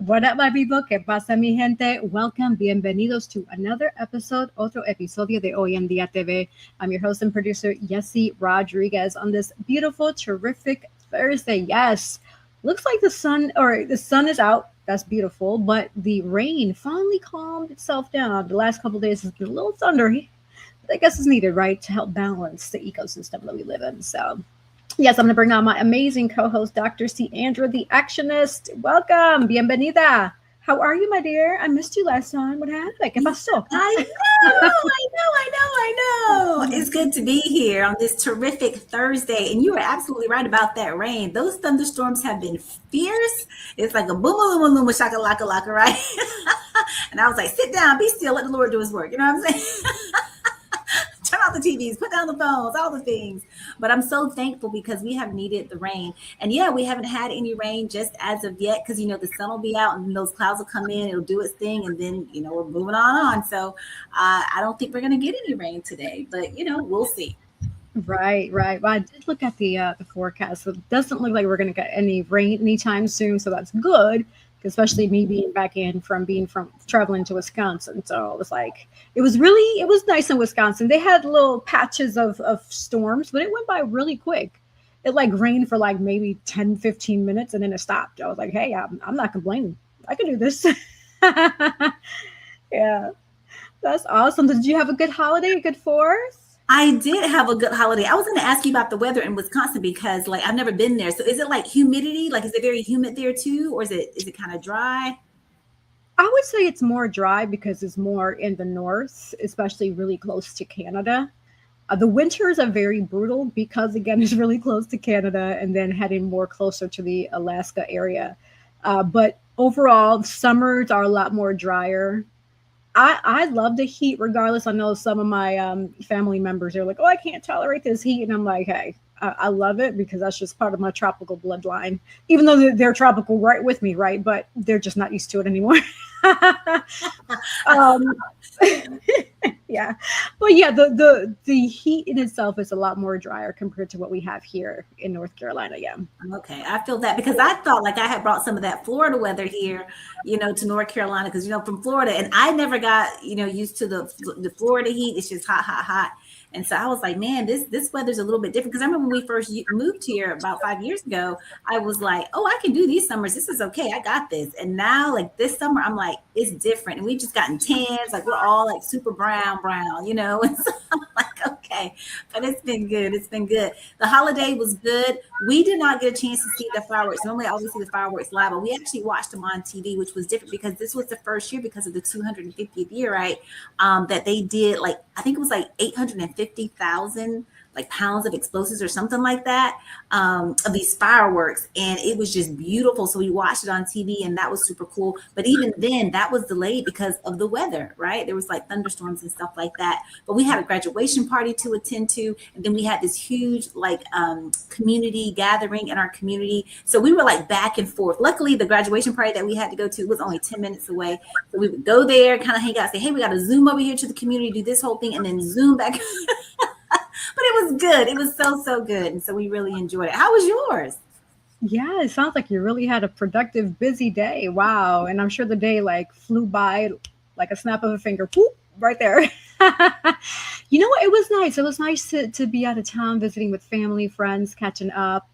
What up, my people? ¿Qué pasa, mi gente? Welcome, bienvenidos to another episode, otro episodio de Hoy En Día TV. I'm your host and producer, Yessie Rodriguez, on this beautiful, terrific Thursday. Yes, looks like the sun is out. That's beautiful, but the rain finally calmed itself down. The last couple of days has been a little thundery, but I guess it's needed, right, to help balance the ecosystem that we live in. So yes, I'm going to bring on my amazing co-host, Dr. C. Andrew, the Actionist. Welcome. Bienvenida. How are you, my dear? I missed you last time. What happened? ¿Qué pasó? I know. It's good to be here on this terrific Thursday. And you are absolutely right about that rain. Those thunderstorms have been fierce. It's like a boom, boom, boom, boom, shaka, laka, laka, right? And I was like, sit down, be still, let the Lord do his work. You know what I'm saying? Turn off the TVs, put down the phones, all the things. But I'm so thankful because we have needed the rain. And yeah, we haven't had any rain just as of yet because, the sun will be out and those clouds will come in, it'll do its thing. And then, we're moving on. So I don't think we're going to get any rain today, but, we'll see. Right. Well, I did look at the forecast. So it doesn't look like we're going to get any rain anytime soon. So that's good. Especially me being back in from traveling to Wisconsin. So it was nice in Wisconsin. They had little patches of storms, but it went by really quick. It rained for maybe 10, 15 minutes and then it stopped. I was like, hey, I'm not complaining. I can do this. Yeah, that's awesome. Did you have a good holiday, a good 4th? I did have a good holiday. I was going to ask you about the weather in Wisconsin because I've never been there. So is it humidity? Is it very humid there too? Or is it kind of dry? I would say it's more dry because it's more in the north, especially really close to Canada. The winters are very brutal because, again, it's really close to Canada and then heading more closer to the Alaska area. But overall, summers are a lot more drier. I love the heat regardless. I know some of my family members are like, oh, I can't tolerate this heat. And I'm like, hey, I love it because that's just part of my tropical bloodline, even though they're tropical right with me, right? But they're just not used to it anymore. Yeah. But yeah, the heat in itself is a lot more drier compared to what we have here in North Carolina. Yeah. Okay. I feel that because I thought I had brought some of that Florida weather here, to North Carolina, because, from Florida, and I never got, used to the Florida heat. It's just hot, hot, hot. And so I was like, man, this weather's a little bit different. Because I remember when we first moved here about 5 years ago, I was like, oh, I can do these summers. This is okay. I got this. And now this summer, I'm like, it's different. And we've just gotten tans. We're all super brown. And so I'm like, okay. But it's been good. It's been good. The holiday was good. We did not get a chance to see the fireworks. Normally, I always see the fireworks live. But we actually watched them on TV, which was different because this was the first year because of the 250th year, right? That they did I think it was 850,000 pounds of explosives or something like that, of these fireworks. And it was just beautiful. So we watched it on TV and that was super cool. But even then that was delayed because of the weather, right? There was thunderstorms and stuff like that. But we had a graduation party to attend to. And then we had this huge community gathering in our community. So we were back and forth. Luckily, the graduation party that we had to go to was only 10 minutes away. So we would go there, kind of hang out, say, hey, we got to zoom over here to the community, do this whole thing, and then zoom back. But it was good. It was so good. And so we really enjoyed it. How was yours? Yeah, it sounds like you really had a productive, busy day. Wow. And I'm sure the day flew by like a snap of a finger. Whoop, right there. You know what? It was nice. It was nice to be out of town, visiting with family, friends, catching up.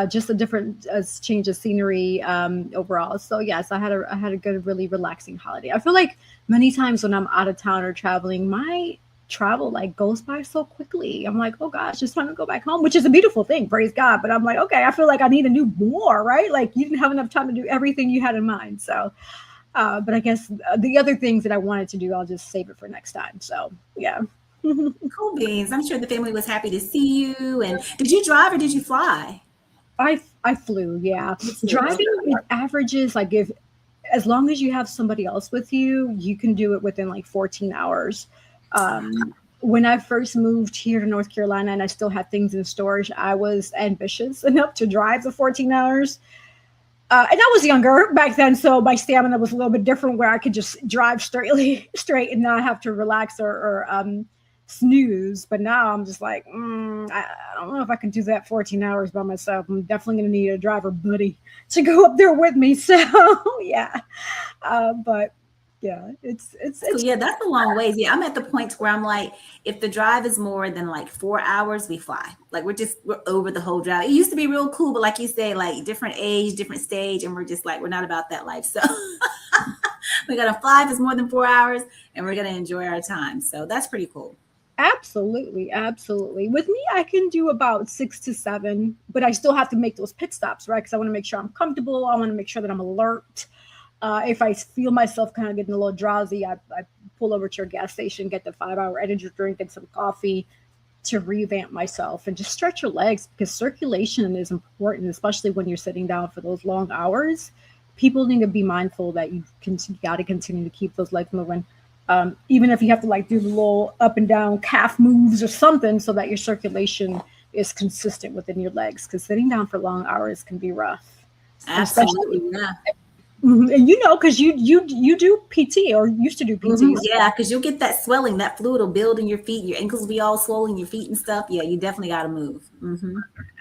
Just a different change of scenery overall. So yes, I had a good, really relaxing holiday. I feel like many times when I'm out of town or traveling, my travel goes by so quickly. I'm like, oh gosh, it's time to go back home, which is a beautiful thing, praise God. But I'm like, okay, I feel like I need to do more, right? You didn't have enough time to do everything you had in mind. So but I guess the other things that I wanted to do, I'll just save it for next time. So yeah. Cool beans. I'm sure the family was happy to see you. And did you drive or did you fly? I flew, yeah. Driving, it averages if as long as you have somebody else with you, you can do it within 14 hours. When I first moved here to North Carolina and I still had things in storage, I was ambitious enough to drive the 14 hours. And I was younger back then, so my stamina was a little bit different where I could just drive straight and not have to relax or snooze. But now I'm just like, I don't know if I can do that 14 hours by myself. I'm definitely going to need a driver buddy to go up there with me. So yeah, but yeah, So it's yeah, that's a long ways. Yeah, I'm at the point where I'm like, if the drive is more than like 4 hours, we fly. Like we're over the whole drive. It used to be real cool, but like you say, like different age, different stage, and we're just like we're not about that life. So we gotta fly if it's more than 4 hours, and we're gonna enjoy our time. So that's pretty cool. absolutely, absolutely. With me, I can do about 6 to 7, but I still have to make those pit stops, right? Because I want to make sure I'm comfortable. I want to make sure that I'm alert. If I feel myself kind of getting a little drowsy, I pull over to a gas station, get the 5 hour energy drink and some coffee to revamp myself and just stretch your legs because circulation is important, especially when you're sitting down for those long hours. People need to be mindful that got to continue to keep those legs moving. Even if you have to like do the little up and down calf moves or something so that your circulation is consistent within your legs because sitting down for long hours can be rough. Absolutely, yeah. And because you do PT or used to do PT. Yeah, because you'll get that swelling, that fluid will build in your feet, your ankles will be all swollen, your feet and stuff. Yeah, you definitely got to move.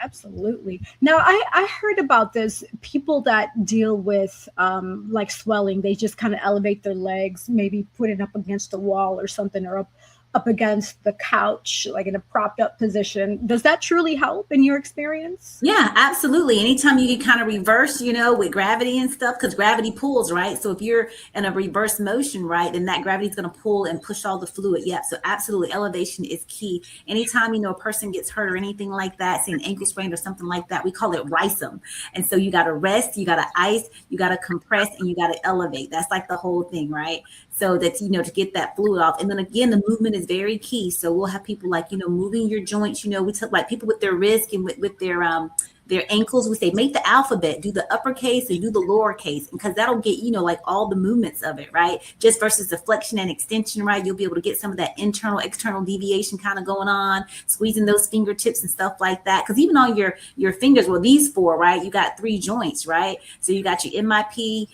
Absolutely. Now, I heard about this. People that deal with like swelling, they just kind of elevate their legs, maybe put it up against the wall or something, or up against the couch, like in a propped up position. Does that truly help in your experience? Yeah, absolutely. Anytime you can kind of reverse, with gravity and stuff, because gravity pulls, right? So if you're in a reverse motion, right, then that gravity is going to pull and push all the fluid. Yeah. So absolutely, elevation is key. Anytime, a person gets hurt or anything like that, say an ankle sprain or something like that, we call it rhizome. And so you got to rest, you got to ice, you got to compress, and you got to elevate. That's like the whole thing, right? So that, to get that fluid off. And then again, the movement is very key. So we'll have people like, moving your joints, we took like people with their wrist and with their ankles, we say, make the alphabet, do the uppercase and do the lowercase, because that'll get, like all the movements of it, right? Just versus the flexion and extension, right? You'll be able to get some of that internal, external deviation kind of going on, squeezing those fingertips and stuff like that. Because even on your fingers, well, these four, right? You got 3 joints, right? So you got your MIP,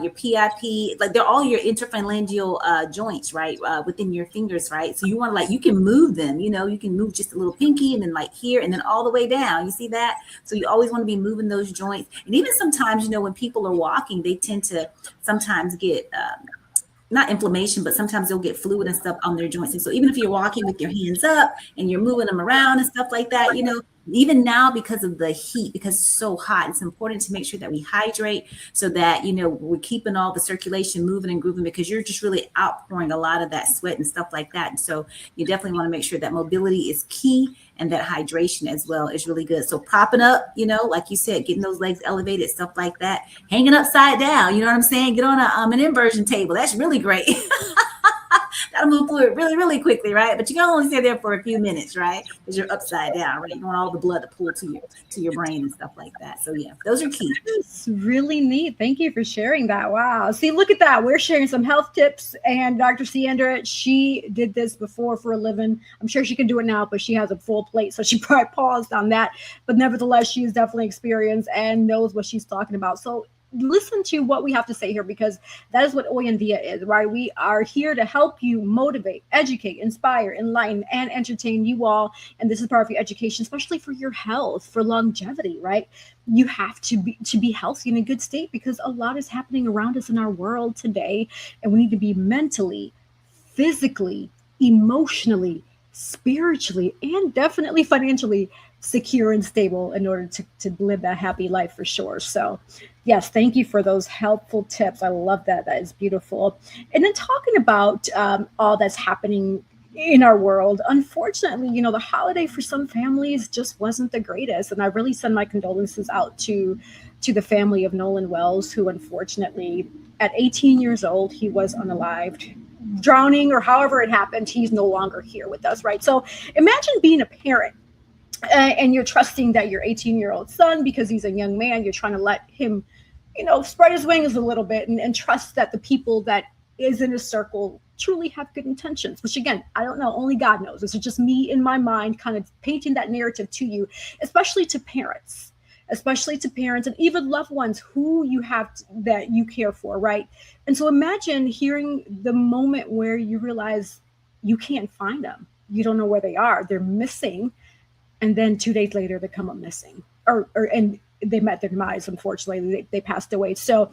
your PIP, like they're all your interphalangeal joints, right? Within your fingers, right? So you want to you can move them, you can move just a little pinky and then like here and then all the way down. You see that? So you always want to be moving those joints. And even sometimes, when people are walking, they tend to sometimes get not inflammation, but sometimes they'll get fluid and stuff on their joints. And so even if you're walking with your hands up and you're moving them around and stuff like that, even now because of the heat, because it's so hot, it's important to make sure that we hydrate so that, we're keeping all the circulation moving and grooving, because you're just really outpouring a lot of that sweat and stuff like that. And so you definitely want to make sure that mobility is key and that hydration as well is really good. So propping up, like you said, getting those legs elevated, stuff like that, hanging upside down, you know what I'm saying? Get on an inversion table. That's really great. That'll move fluid really, really quickly, right? But you can only stay there for a few minutes, right? Because you're upside down, right? You want all the blood to pull to your brain and stuff like that. So yeah, those are key. It's really neat. Thank you for sharing that. Wow. See, look at that. We're sharing some health tips, and Dr. Sandra, she did this before for a living. I'm sure she can do it now, but she has a full plate, so she probably paused on that. But nevertheless, she's definitely experienced and knows what she's talking about. So listen to what we have to say here, because that is what Hoy En Día is, right? We are here to help you motivate, educate, inspire, enlighten, and entertain you all. And this is part of your education, especially for your health, for longevity, right? You have to be healthy in a good state, because a lot is happening around us in our world today, and we need to be mentally, physically, emotionally, spiritually, and definitely financially secure and stable in order to live that happy life, for sure. So yes, thank you for those helpful tips. I love that. That is beautiful. And then talking about all that's happening in our world, unfortunately, the holiday for some families just wasn't the greatest. And I really send my condolences out to the family of Nolan Wells, who unfortunately at 18 years old, he was unalived, drowning, or however it happened. He's no longer here with us, right? So imagine being a parent and you're trusting that your 18-year-old son, because he's a young man, you're trying to let him, spread his wings a little bit and trust that the people that is in his circle truly have good intentions, which again, I don't know, only God knows. This is just me in my mind kind of painting that narrative to you, especially to parents and even loved ones who you have that you care for, right? And so imagine hearing the moment where you realize you can't find them. you don't know where they are. They're missing. And then 2 days later, they come up missing. And they met their demise, unfortunately. They passed away. So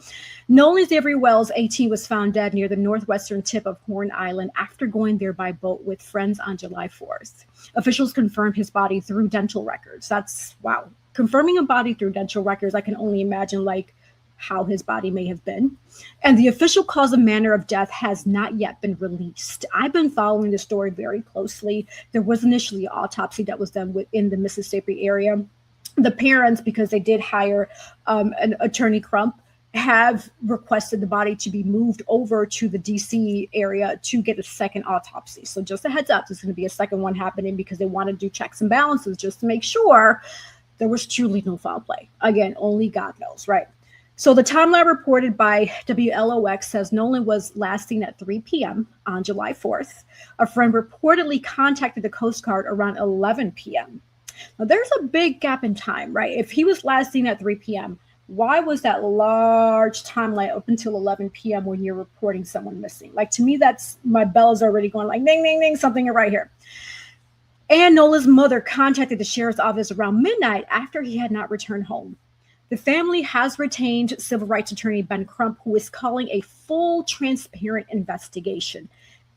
Nolan's Avery Wells, 18, was found dead near the northwestern tip of Horn Island after going there by boat with friends on July 4th. Officials confirmed his body through dental records. That's, wow. Confirming a body through dental records, I can only imagine, like, how his body may have been. And the official cause and manner of death has not yet been released. I've been following the story very closely. There was initially an autopsy that was done within the Mississippi area. The parents, because they did hire an attorney Crump, have requested the body to be moved over to the DC area to get a second autopsy. So just a heads up, there's going to be a second one happening because they want to do checks and balances just to make sure there was truly no foul play. Again, only God knows, right? So the timeline reported by WLOX says Nolan was last seen at 3 p.m. on July 4th. A friend reportedly contacted the Coast Guard around 11 p.m. Now, there's a big gap in time, right? If he was last seen at 3 p.m., why was that large timeline up until 11 p.m. when you're reporting someone missing? Like, to me, that's, my bell is already going like, ding, ding, ding, something right here. And Nolan's mother contacted the sheriff's office around midnight after he had not returned home. The family has retained civil rights attorney Ben Crump, who is calling a full, transparent investigation.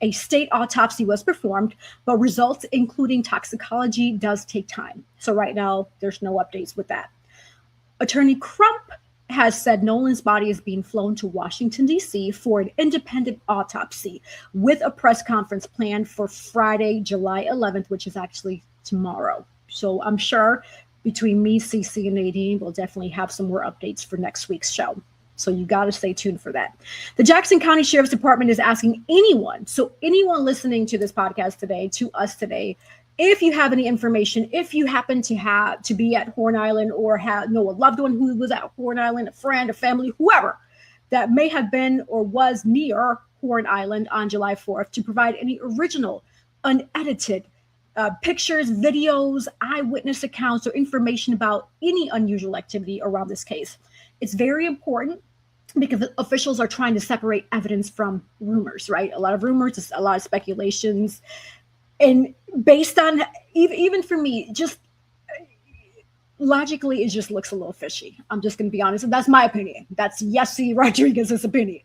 A state autopsy was performed, but results, including toxicology, does take time. So right now, there's no updates with that. Attorney Crump has said Nolan's body is being flown to Washington, D.C. for an independent autopsy with a press conference planned for Friday, July 11th, which is actually tomorrow. So I'm sure between me, CC, and Nadine, we'll definitely have some more updates for next week's show. So you got to stay tuned for that. The Jackson County Sheriff's Department is asking anyone, so anyone listening to this podcast today, to us today, if you have any information, if you happen to be at Horn Island or know a loved one who was at Horn Island, a friend, a family, whoever that may have been or was near Horn Island on July 4th, to provide any original, unedited pictures, videos, eyewitness accounts, or information about any unusual activity around this case. It's very important because officials are trying to separate evidence from rumors, right? A lot of rumors, a lot of speculations. And based on, even for me, just logically, it just looks a little fishy. I'm just going to be honest. And that's my opinion. That's Yessie Rodriguez's opinion.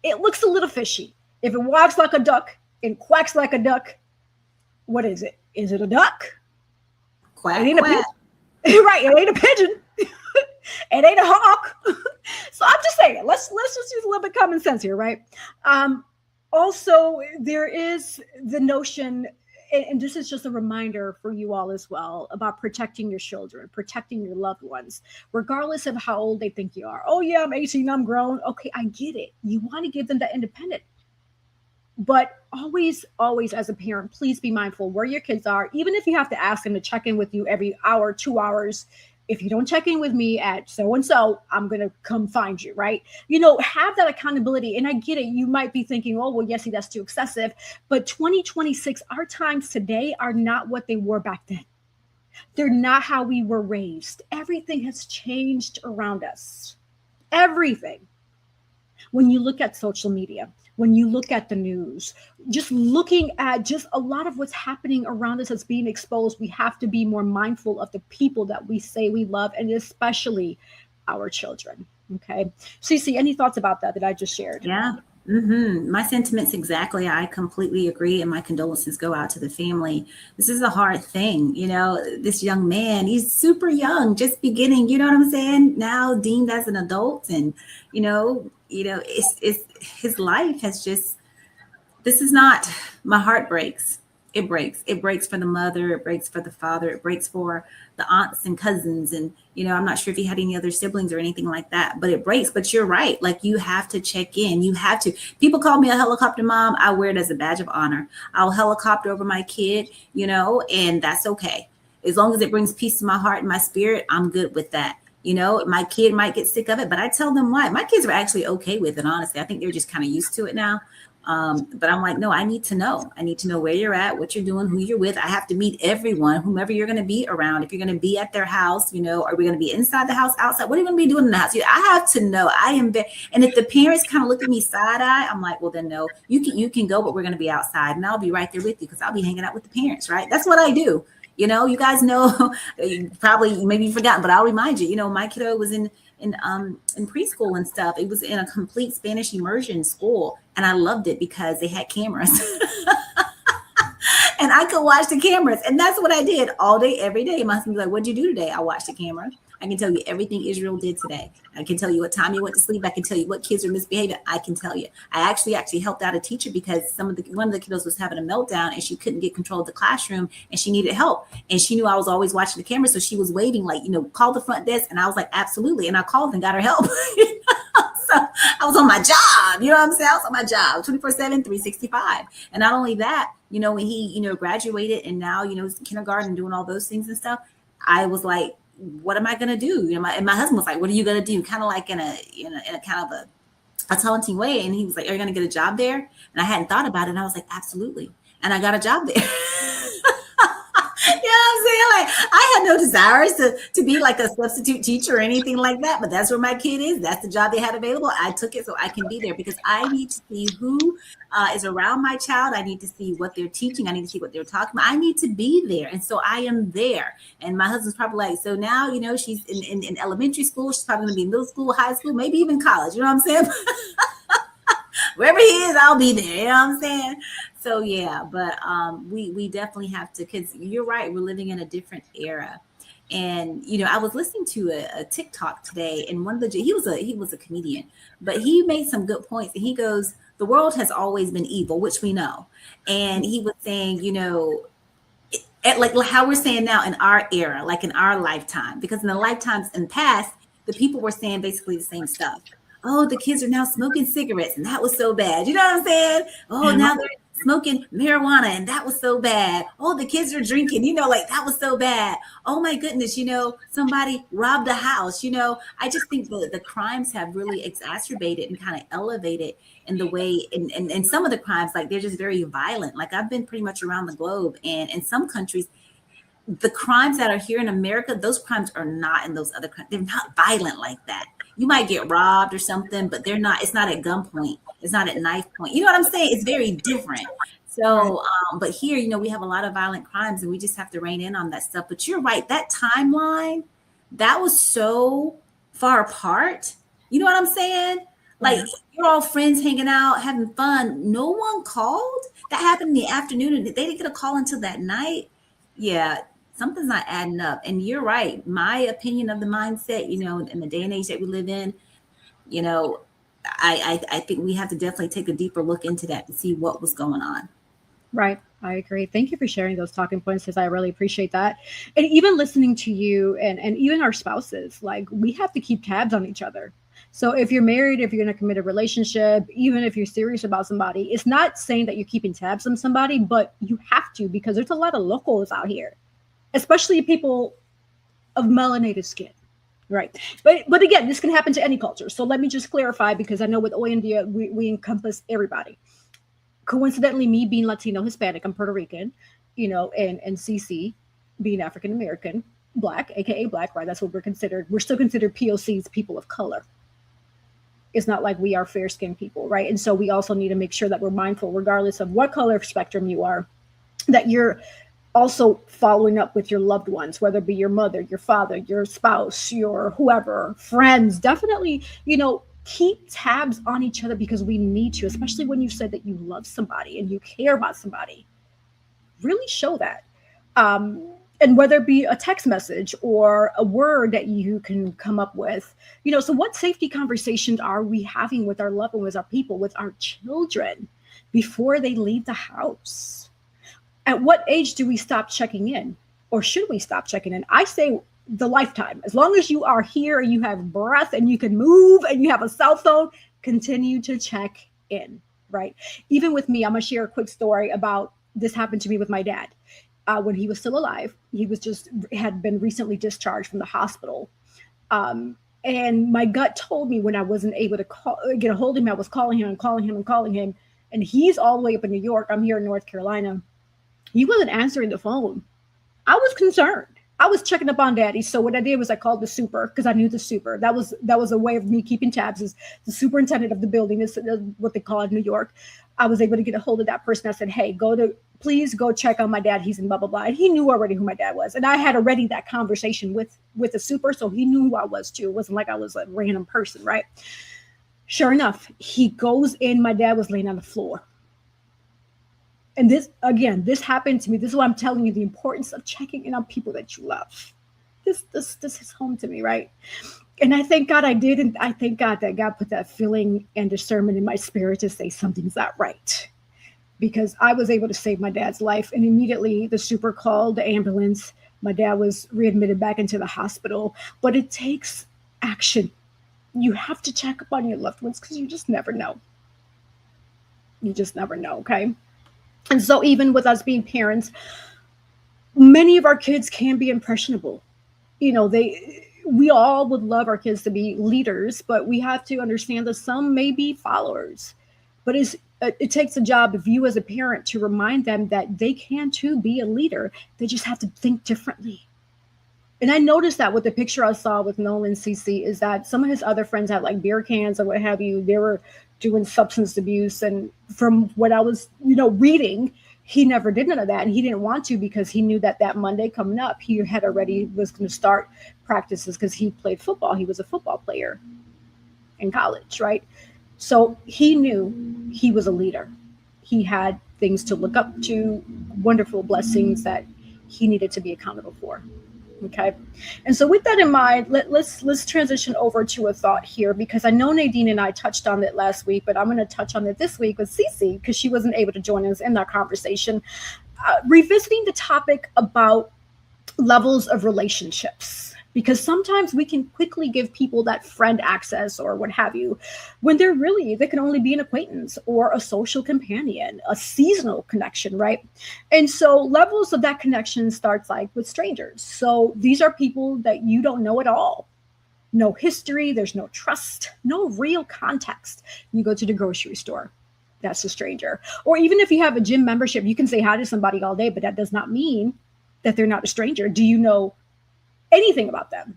It looks a little fishy. If it walks like a duck and quacks like a duck, what is it? Is it a duck? Quack, it ain't quack. A pigeon. Right, it ain't a pigeon. It ain't a hawk. So I'm just saying, let's just use a little bit of common sense here, right? Also, there is the notion, and this is just a reminder for you all as well, about protecting your children, protecting your loved ones, regardless of how old they think you are. Oh yeah, I'm 18, I'm grown. Okay, I get it. You want to give them that independence. But always, always as a parent, please be mindful where your kids are. Even if you have to ask them to check in with you every hour, 2 hours, if you don't check in with me at so-and-so, I'm going to come find you, right? Have that accountability. And I get it. You might be thinking, oh, well, Yessie, that's too excessive. But 2026, our times today are not what they were back then. They're not how we were raised. Everything has changed around us. Everything. When you look at social media, when you look at the news, just looking at just a lot of what's happening around us that's being exposed, we have to be more mindful of the people that we say we love, and especially our children. Okay. Cece, any thoughts about that I just shared? Yeah. Mm-hmm. My sentiments exactly. I completely agree. And my condolences go out to the family. This is a hard thing. This young man, he's super young, just beginning, you know what I'm saying? Now deemed as an adult. And, it's his life has just, this is not, my heart breaks. It breaks. It breaks for the mother. It breaks for the father. It breaks for the aunts and cousins. And, I'm not sure if he had any other siblings or anything like that, but it breaks. But you're right. Like, you have to check in. You have to. People call me a helicopter mom. I wear it as a badge of honor. I'll helicopter over my kid, and that's okay. As long as it brings peace to my heart and my spirit, I'm good with that. My kid might get sick of it, but I tell them why. My kids are actually okay with it, honestly. I think they're just kind of used to it now. But I'm like, no, I need to know. I need to know where you're at, what you're doing, who you're with. I have to meet everyone, whomever you're going to be around. If you're going to be at their house, are we going to be inside the house, outside? What are you going to be doing in the house? I have to know. I am there. And if the parents kind of look at me side eye, I'm like, well, then no, you can go, but we're going to be outside, and I'll be right there with you because I'll be hanging out with the parents, right? That's what I do. You guys know, probably maybe you've forgotten, but I'll remind you. My kiddo was in preschool and stuff. It was in a complete Spanish immersion school, and I loved it because they had cameras. And I could watch the cameras, and that's what I did all day, every day. My husband was like, "What'd you do today?" I watched the camera. I can tell you everything Israel did today. I can tell you what time you went to sleep. I can tell you what kids are misbehaving. I can tell you. I actually helped out a teacher because one of the kiddos was having a meltdown and she couldn't get control of the classroom and she needed help. And she knew I was always watching the camera, so she was waving like, call the front desk. And I was like, absolutely. And I called and got her help. So I was on my job. You know what I'm saying? I was on my job 24/7, 365. And not only that, when he, graduated and now, he's in kindergarten, doing all those things and stuff, I was like, what am I going to do? And my husband was like, what are you going to do? Kind of like in a kind of a taunting way. And he was like, are you going to get a job there? And I hadn't thought about it. And I was like, absolutely. And I got a job there. You know what I'm saying? Like, I had no desires to be like a substitute teacher or anything like that, but that's where my kid is. That's the job they had available. I took it so I can be there because I need to see who is around my child. I need to see what they're teaching. I need to see what they're talking about. I need to be there. And so I am there. And my husband's probably like, so now, she's in elementary school. She's probably going to be in middle school, high school, maybe even college. You know what I'm saying? Wherever he is, I'll be there. You know what I'm saying? So yeah, but we definitely have to, because you're right, we're living in a different era. And I was listening to a TikTok today, and he was a comedian, but he made some good points. And he goes, the world has always been evil, which we know. And he was saying, like how we're saying now in our era, like in our lifetime, because in the lifetimes in the past, the people were saying basically the same stuff. Oh, the kids are now smoking cigarettes, and that was so bad. You know what I'm saying? Oh, now they're smoking marijuana, and that was so bad. Oh, the kids are drinking, like that was so bad. Oh my goodness, somebody robbed a house. I just think the crimes have really exacerbated and kind of elevated in the way, and some of the crimes, like they're just very violent. Like I've been pretty much around the globe, and in some countries, the crimes that are here in America, those crimes are not in those other countries. They're not violent like that. You might get robbed or something, but it's not at gunpoint. It's not at knife point. You know what I'm saying? It's very different. So, but here, we have a lot of violent crimes and we just have to rein in on that stuff. But you're right. That timeline, that was so far apart. You know what I'm saying? Like you're all friends hanging out, having fun. No one called. That happened in the afternoon and they didn't get a call until that night. Yeah. Something's not adding up. And you're right. My opinion of the mindset, in the day and age that we live in, I think we have to definitely take a deeper look into that to see what was going on. Right. I agree. Thank you for sharing those talking points, because I really appreciate that. And even listening to you and even our spouses, like we have to keep tabs on each other. So if you're married, if you're in a committed relationship, even if you're serious about somebody, it's not saying that you're keeping tabs on somebody, but you have to, because there's a lot of locals out here, especially people of melanated skin, right? But again, this can happen to any culture. So let me just clarify, because I know with Hoy En Día, we encompass everybody. Coincidentally, me being Latino, Hispanic, I'm Puerto Rican, and CC being African American, Black, aka Black, right? That's what we're considered. We're still considered POCs, people of color. It's not like we are fair-skinned people, right? And so we also need to make sure that we're mindful, regardless of what color spectrum you are, that you're also following up with your loved ones, whether it be your mother, your father, your spouse, your whoever, friends. Definitely, keep tabs on each other, because we need to, especially when you said that you love somebody and you care about somebody. Really show that. And whether it be a text message or a word that you can come up with, so what safety conversations are we having with our loved ones, our people, with our children before they leave the house? At what age do we stop checking in, or should we stop checking in? I say the lifetime. As long as you are here and you have breath and you can move and you have a cell phone, continue to check in, right? Even with me, I'm going to share a quick story about this happened to me with my dad. When he was still alive, he had been recently discharged from the hospital. And my gut told me when I wasn't able to get a hold of him, I was calling him and calling him and calling him. and he's all the way up in New York. I'm here in North Carolina. He wasn't answering the phone. I was concerned. I was checking up on daddy. So what I did was I called the super, because I knew the super. That was a way of me keeping tabs. Is the superintendent of the building is what they call it in New York. I was able to get a hold of that person. I said, hey, please go check on my dad. He's in blah, blah, blah. And he knew already who my dad was. And I had already that conversation with the super. So he knew who I was too. It wasn't like I was a random person, right? Sure enough, he goes in. My dad was laying on the floor. And this happened to me. This is why I'm telling you the importance of checking in on people that you love. This is home to me, right? And I thank God I did. And I thank God that God put that feeling and discernment in my spirit to say something's not right. Because I was able to save my dad's life. And immediately the super called the ambulance. My dad was readmitted back into the hospital. But it takes action. You have to check up on your loved ones because you just never know. You just never know, okay? And so even with us being parents, many of our kids can be impressionable. You know, we all would love our kids to be leaders, but we have to understand that some may be followers. But it takes a job of you as a parent to remind them that they can too be a leader. They just have to think differently. And I noticed that with the picture I saw with Nolan CC is that some of his other friends had like beer cans or what have you. They were doing substance abuse. And from what I was, reading, he never did none of that. And he didn't want to because he knew that Monday coming up, he had already was going to start practices because he played football. He was a football player in college, right? So he knew he was a leader. He had things to look up to, wonderful blessings that he needed to be accountable for. Okay. And so with that in mind, let's transition over to a thought here, because I know Nadine and I touched on it last week, but I'm going to touch on it this week with Cece because she wasn't able to join us in that conversation. Revisiting the topic about levels of relationships, because sometimes we can quickly give people that friend access or what have you, when they can only be an acquaintance or a social companion, a seasonal connection, right? And so levels of that connection starts like with strangers. So these are people that you don't know at all. No history, there's no trust, no real context. You go to the grocery store, that's a stranger. Or even if you have a gym membership, you can say hi to somebody all day, but that does not mean that they're not a stranger. Do you know anything about them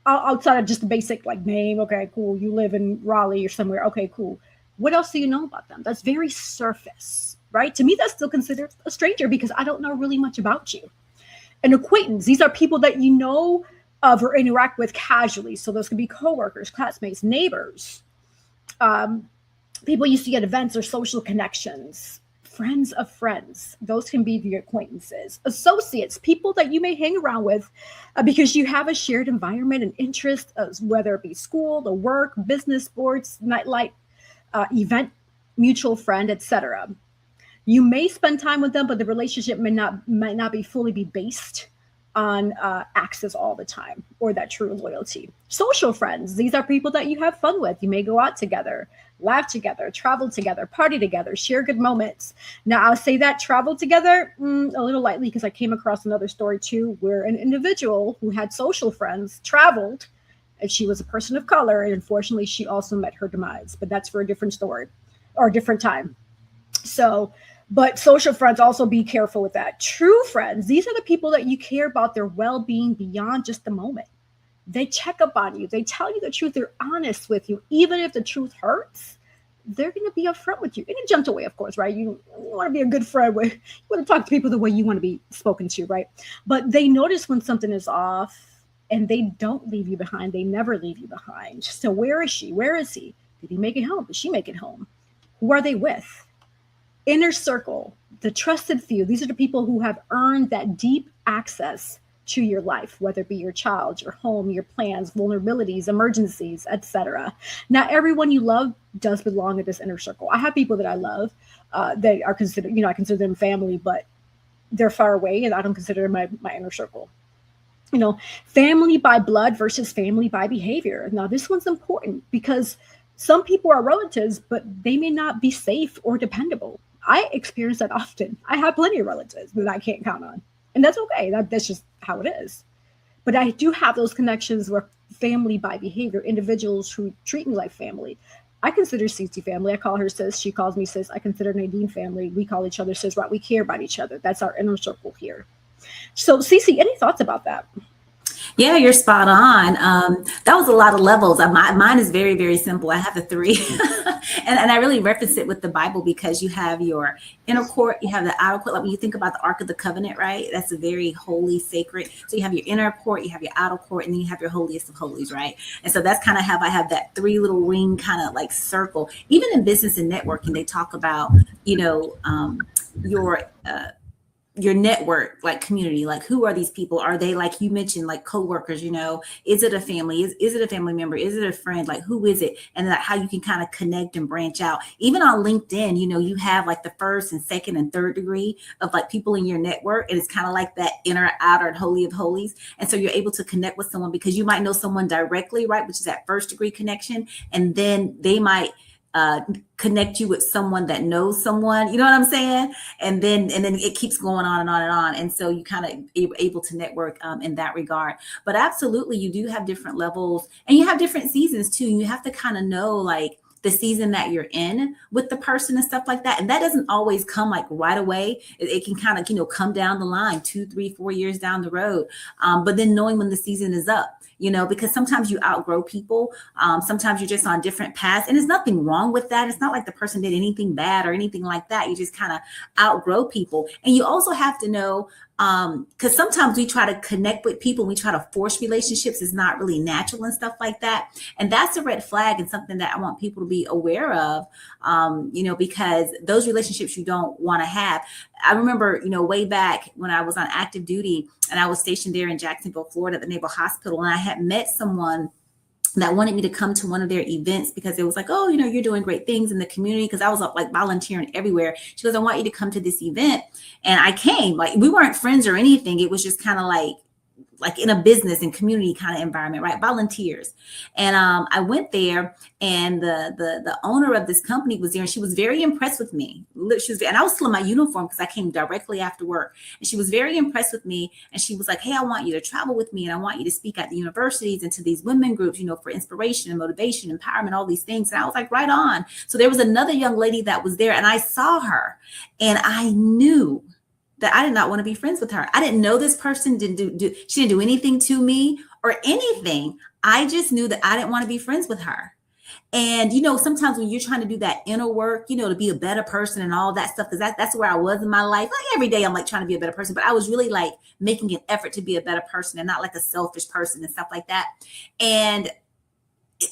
outside of just the basic like name? Okay, cool. You live in Raleigh or somewhere. Okay, cool. What else do you know about them? That's very surface, right? To me, that's still considered a stranger because I don't know really much about you. An acquaintance, these are people that you know of or interact with casually. So those could be coworkers, classmates, neighbors, people you see at events or social connections. Friends of friends, those can be the acquaintances. Associates, people that you may hang around with because you have a shared environment and interest, whether it be school, the work, business, sports, nightlife, event, mutual friend, etc. You may spend time with them, but the relationship might not be fully based on access all the time or that true loyalty. Social friends, these are people that you have fun with. You may go out together, laugh together, travel together, party together, share good moments. Now, I'll say that travel together a little lightly because I came across another story too where an individual who had social friends traveled, and she was a person of color, and unfortunately she also met her demise, but that's for a different story or a different time. So, but social friends, also be careful with that. True friends, these are the people that you care about their well-being beyond just the moment. They check up on you. They tell you the truth. They're honest with you. Even if the truth hurts, they're going to be upfront with you in a gentle way, of course, right? You want to be a good friend. You want to talk to people the way you want to be spoken to, right? But they notice when something is off and they don't leave you behind. They never leave you behind. So where is she? Where is he? Did he make it home? Did she make it home? Who are they with? Inner circle, the trusted few. These are the people who have earned that deep access to your life, whether it be your child, your home, your plans, vulnerabilities, emergencies, etc. Not everyone you love does belong in this inner circle. I have people that I love that are considered, I consider them family, but they're far away and I don't consider them my inner circle. Family by blood versus family by behavior. Now, this one's important because some people are relatives, but they may not be safe or dependable. I experience that often. I have plenty of relatives that I can't count on. And that's okay. That's just how it is. But I do have those connections where family by behavior, individuals who treat me like family. I consider Cece family. I call her sis. She calls me sis. I consider Nadine family. We call each other sis, right? We care about each other. That's our inner circle here. So, Cece, any thoughts about that? Yeah, you're spot on. That was a lot of levels. Mine is very, very simple. I have the three, and I really reference it with the Bible because you have your inner court, you have the outer court. Like when you think about the Ark of the Covenant, right? That's a very holy, sacred. So you have your inner court, you have your outer court, and then you have your holiest of holies, right? And so that's kind of how I have that three little ring kind of like circle. Even in business and networking, they talk about, you know, your network, like community, like who are these people? Are they, like you mentioned, like coworkers, you know, is it a family? Is it a family member? Is it a friend? Like who is it? And that how you can kind of connect and branch out. Even on LinkedIn, you know, you have like the first and second and third degree of like people in your network. And it's kind of like that inner, outer, and holy of holies. And so you're able to connect with someone because you might know someone directly, right? Which is that first degree connection. And then they might connect you with someone that knows someone, you know what I'm saying? And then it keeps going on and on and on. And so you kind of able to network in that regard. But absolutely, you do have different levels and you have different seasons too. You have to kind of know like the season that you're in with the person and stuff like that. And that doesn't always come like right away. It can kind of, you know, come down the line 2, 3, 4 years down the road. But then knowing when the season is up, you know, because sometimes you outgrow people. Sometimes you're just on different paths and there's nothing wrong with that. It's not like the person did anything bad or anything like that. You just kind of outgrow people. And you also have to know, because sometimes we try to connect with people, we try to force relationships. It's not really natural and stuff like that. And that's a red flag and something that I want people to be aware of, you know, because those relationships you don't want to have. I remember, you know, way back when I was on active duty and I was stationed there in Jacksonville, Florida at the Naval Hospital. And I had met someone that wanted me to come to one of their events because it was like, oh, you know, you're doing great things in the community. Because I was like volunteering everywhere. She goes, I want you to come to this event. And I came. Like we weren't friends or anything. It was just kind of like in a business and community kind of environment, right? Volunteers. And I went there and the owner of this company was there and she was very impressed with me. And I was still in my uniform because I came directly after work. And she was very impressed with me. And she was like, hey, I want you to travel with me and I want you to speak at the universities and to these women groups, you know, for inspiration and motivation, empowerment, all these things. And I was like, right on. So there was another young lady that was there and I saw her and I knew that I did not want to be friends with her. I didn't know this person, she didn't do anything to me or anything. I just knew that I didn't want to be friends with her. And, you know, sometimes when you're trying to do that inner work, you know, to be a better person and all that stuff, because that's where I was in my life. Like every day I'm like trying to be a better person, but I was really like making an effort to be a better person and not like a selfish person and stuff like that. And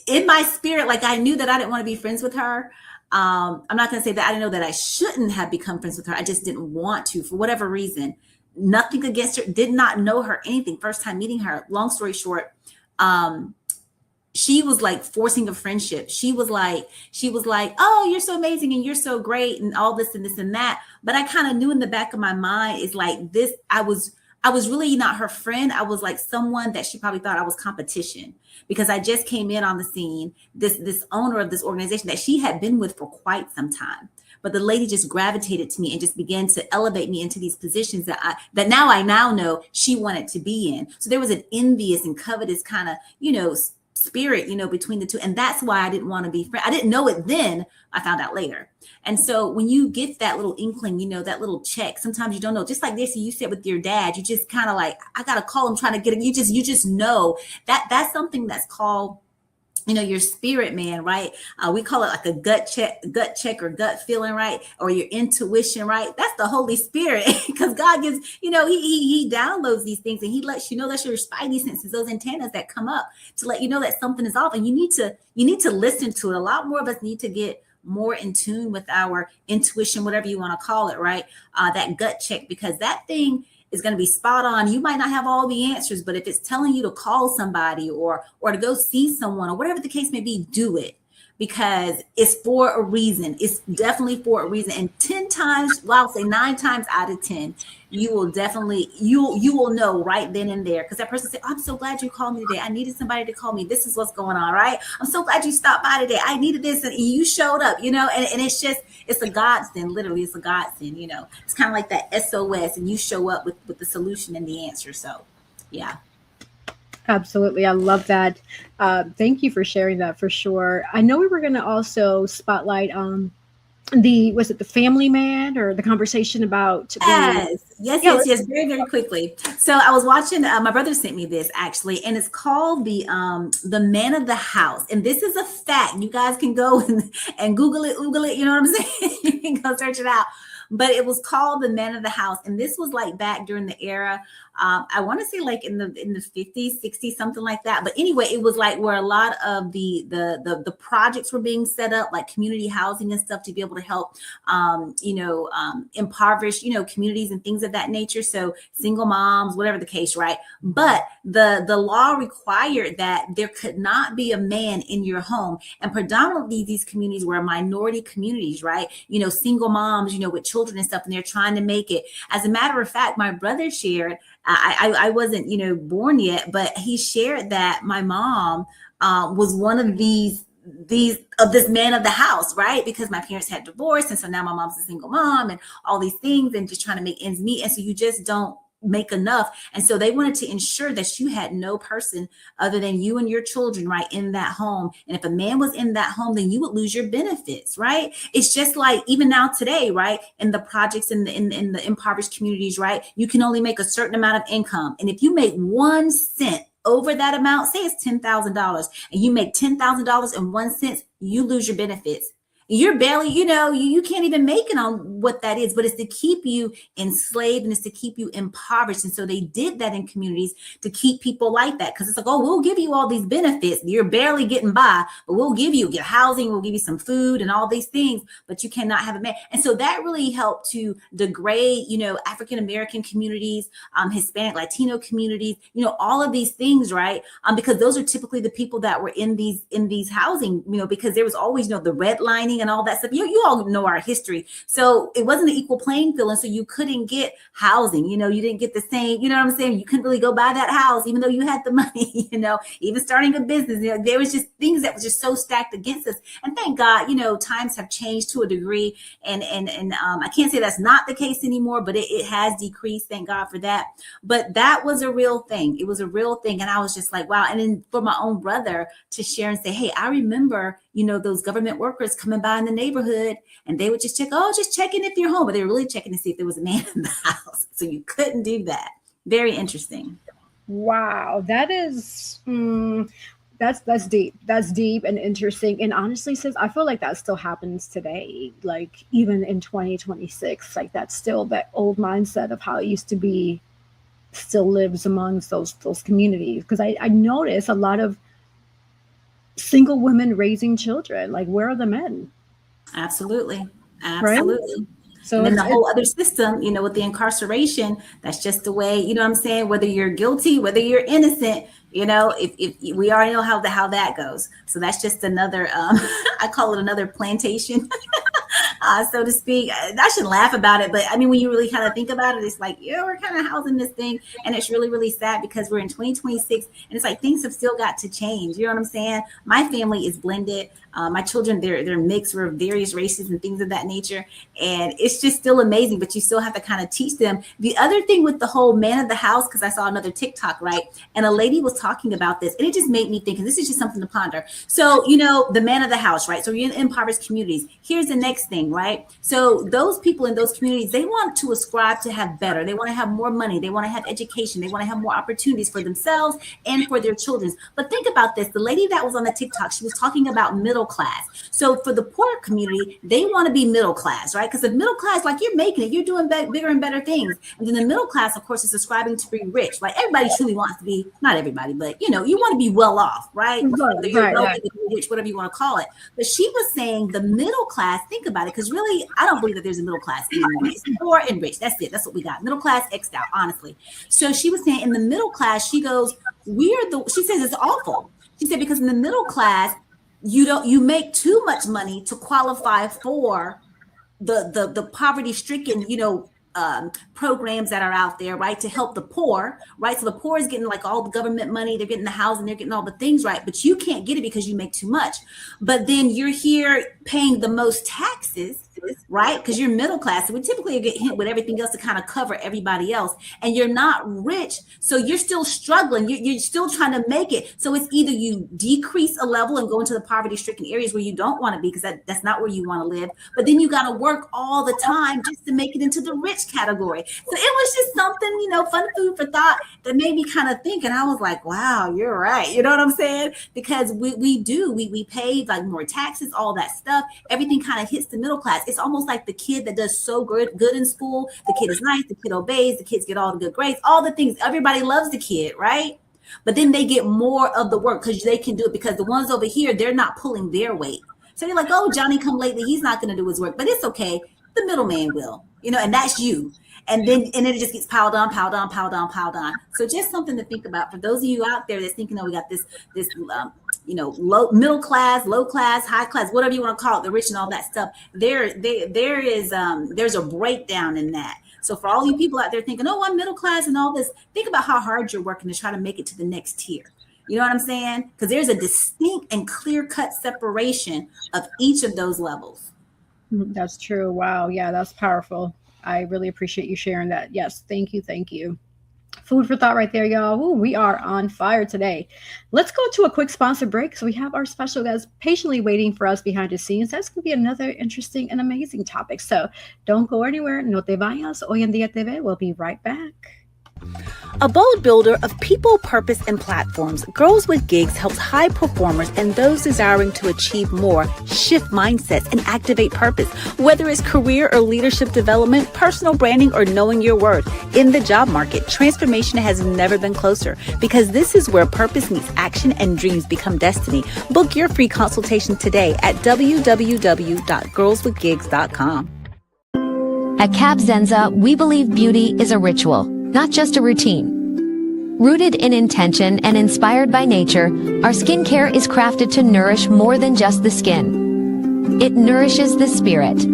in my spirit, like I knew that I didn't want to be friends with her. I'm not going to say that I didn't know that I shouldn't have become friends with her. I just didn't want to for whatever reason. Nothing against her. Did not know her anything. First time meeting her. Long story short, she was like forcing a friendship. She was like, oh, you're so amazing and you're so great and all this and this and that. But I kind of knew in the back of my mind is like this. I was really not her friend. I was like someone that she probably thought I was competition because I just came in on the scene, this owner of this organization that she had been with for quite some time. But the lady just gravitated to me and just began to elevate me into these positions that I now know she wanted to be in. So there was an envious and covetous kind of, you know, spirit, you know, between the two. And that's why I didn't want to be friends. I didn't know it then. I found out later. And so when you get that little inkling, you know, that little check, sometimes you don't know, just like this, you said with your dad, you just kind of like, I got to call him trying to get it. You just know that that's something that's called, you know, your spirit man, right? We call it like a gut check or gut feeling, right? Or your intuition, right? That's the Holy Spirit because God gives, you know, he downloads these things and he lets you know that's your spidey senses, those antennas that come up to let you know that something is off and you need to listen to it. A lot more of us need to get more in tune with our intuition, whatever you want to call it, right? That gut check, because that thing is going to be spot on. You might not have all the answers, but if it's telling you to call somebody or to go see someone or whatever the case may be, do it because it's for a reason. It's definitely for a reason. And 10 times, well, I'll say 9 times out of 10, you will definitely, you will know right then and there. Because that person said, oh, I'm so glad you called me today. I needed somebody to call me. This is what's going on, right? I'm so glad you stopped by today. I needed this and you showed up, you know, and it's just, it's a godsend. Literally, it's a godsend, you know. It's kind of like that SOS and you show up with the solution and the answer. So, yeah. Absolutely. I love that. Thank you for sharing that for sure. I know we were going to also spotlight the, was it the family man or the conversation about the, Yes, yes, yeah, yes, yes. Very, very quickly. So I was watching. My brother sent me this actually, and it's called the Man of the House. And this is a fact. You guys can go and Google it. You know what I'm saying? You can go search it out. But it was called the Man of the House, and this was like back during the era. I want to say like in the 50s, 60s, something like that. But anyway, it was like where a lot of the projects were being set up, like community housing and stuff, to be able to help impoverished, communities and things of that nature. So single moms, whatever the case, right? But the law required that there could not be a man in your home. And predominantly these communities were minority communities, right? Single moms, with children and stuff, and they're trying to make it. As a matter of fact, my brother shared, I wasn't, born yet, but he shared that my mom was one of these of this man of the house, right? Because my parents had divorced, and so now my mom's a single mom and all these things, and just trying to make ends meet. And so you just don't make enough. And so they wanted to ensure that you had no person other than you and your children, right, in that home. And if a man was in that home, then you would lose your benefits, right? It's just like even now today, right, in the projects in the impoverished communities, right, you can only make a certain amount of income. And if you make 1 cent over that amount, say it's $10,000, and you make $10,000 and 1 cent, you lose your benefits. You're barely, you can't even make it on what that is, but it's to keep you enslaved, and it's to keep you impoverished. And so they did that in communities to keep people like that, because it's like, oh, we'll give you all these benefits. You're barely getting by, but we'll give you housing, we'll give you some food and all these things, but you cannot have a man. And so that really helped to degrade, African-American communities, Hispanic, Latino communities, all of these things, right? Because those are typically the people that were in these housing, because there was always, the redlining and all that stuff. You all know our history. So it wasn't an equal playing field. And so you couldn't get housing, you didn't get the same, you know what I'm saying? You couldn't really go buy that house, even though you had the money, even starting a business, there was just things that was just so stacked against us. And thank God, times have changed to a degree. And I can't say that's not the case anymore, but it has decreased. Thank God for that. But that was a real thing. It was a real thing. And I was just like, wow. And then for my own brother to share and say, hey, I remember, those government workers coming by in the neighborhood, and they would just just checking if you're home, but they were really checking to see if there was a man in the house. So you couldn't do that. Very interesting. wow, that is, that's deep. That's deep and interesting. And honestly, sis, I feel like that still happens today. Like even in 2026, like that's still that old mindset of how it used to be still lives amongst those communities. Because I notice a lot of single women raising children. Like, where are the men? Absolutely. Right. Absolutely. So And then it's, the whole other system, with the incarceration, that's just the way, what I'm saying, whether you're guilty, whether you're innocent, if we already know how that goes. So that's just another, I call it another plantation. So to speak. I shouldn't laugh about it, but I mean, when you really kind of think about it, it's like, yeah, we're kind of housing this thing. And it's really, really sad because we're in 2026, and it's like things have still got to change. You know what I'm saying? My family is blended. My children, they're mixed. We're various races and things of that nature. And it's just still amazing, but you still have to kind of teach them. The other thing with the whole man of the house, because I saw another TikTok, right? And a lady was talking about this, and it just made me think, and this is just something to ponder. So, the man of the house, right? So you're in impoverished communities. Here's the next thing, right? So those people in those communities, they want to ascribe to have better. They want to have more money. They want to have education. They want to have more opportunities for themselves and for their children. But think about this. The lady that was on the TikTok, she was talking about middle class. So for the poor community, they want to be middle class, right? Because the middle class, like you're making it, you're doing bigger and better things. And then the middle class, of course, is ascribing to be rich. Like everybody truly wants to be, not everybody, but you want to be well off, right? Whether you're wealthy, rich, whatever you want to call it. But she was saying the middle class, think about it, because really, I don't believe that there's a middle class anymore. It's poor and rich. That's it. That's what we got. Middle class X'd out, honestly. So she was saying in the middle class, she goes, she says it's awful. She said, because in the middle class, you make too much money to qualify for the poverty stricken, programs that are out there, right, to help the poor, right? So the poor is getting like all the government money, they're getting the housing, they're getting all the things, right? But you can't get it because you make too much. But then you're here paying the most taxes, right? Because you're middle class. So we typically get hit with everything else to kind of cover everybody else. And you're not rich. So you're still struggling. You're still trying to make it. So it's either you decrease a level and go into the poverty stricken areas where you don't want to be, because that's not where you want to live. But then you got to work all the time just to make it into the rich category. So it was just something, fun food for thought that made me kind of think. And I was like, wow, you're right. You know what I'm saying? Because we pay like more taxes, all that stuff. Everything kind of hits the middle class. It's almost like the kid that does so good in school. The kid is nice, the kid obeys, the kids get all the good grades, all the things. Everybody loves the kid, right? But then they get more of the work because they can do it, because the ones over here, they're not pulling their weight. So you're like, oh, Johnny come lately, he's not going to do his work, but it's okay. The middleman will, and that's you. And then it just gets piled on. So just something to think about for those of you out there that's thinking, oh, we got this low middle class, low class, high class, whatever you want to call it, the rich and all that stuff. There's a breakdown in that. So for all you people out there thinking, oh, I'm middle class and all this, think about how hard you're working to try to make it to the next tier. You know what I'm saying? Because there's a distinct and clear-cut separation of each of those levels. That's true. Wow. Yeah, that's powerful. I really appreciate you sharing that. Yes. Thank you. Thank you. Food for thought right there, y'all. Ooh, we are on fire today. Let's go to a quick sponsor break. So we have our special guest patiently waiting for us behind the scenes. That's going to be another interesting and amazing topic. So don't go anywhere. No te vayas. Hoy En Día TV. We'll be right back. A bold builder of people, purpose, and platforms, Girls with Gigs helps high performers and those desiring to achieve more shift mindsets and activate purpose. Whether it's career or leadership development, personal branding, or knowing your worth. In the job market, transformation has never been closer, because this is where purpose meets action and dreams become destiny. Book your free consultation today at www.girlswithgigs.com. At Cab Zenza, we believe beauty is a ritual, not just a routine. Rooted in intention and inspired by nature, our skincare is crafted to nourish more than just the skin. It nourishes the spirit.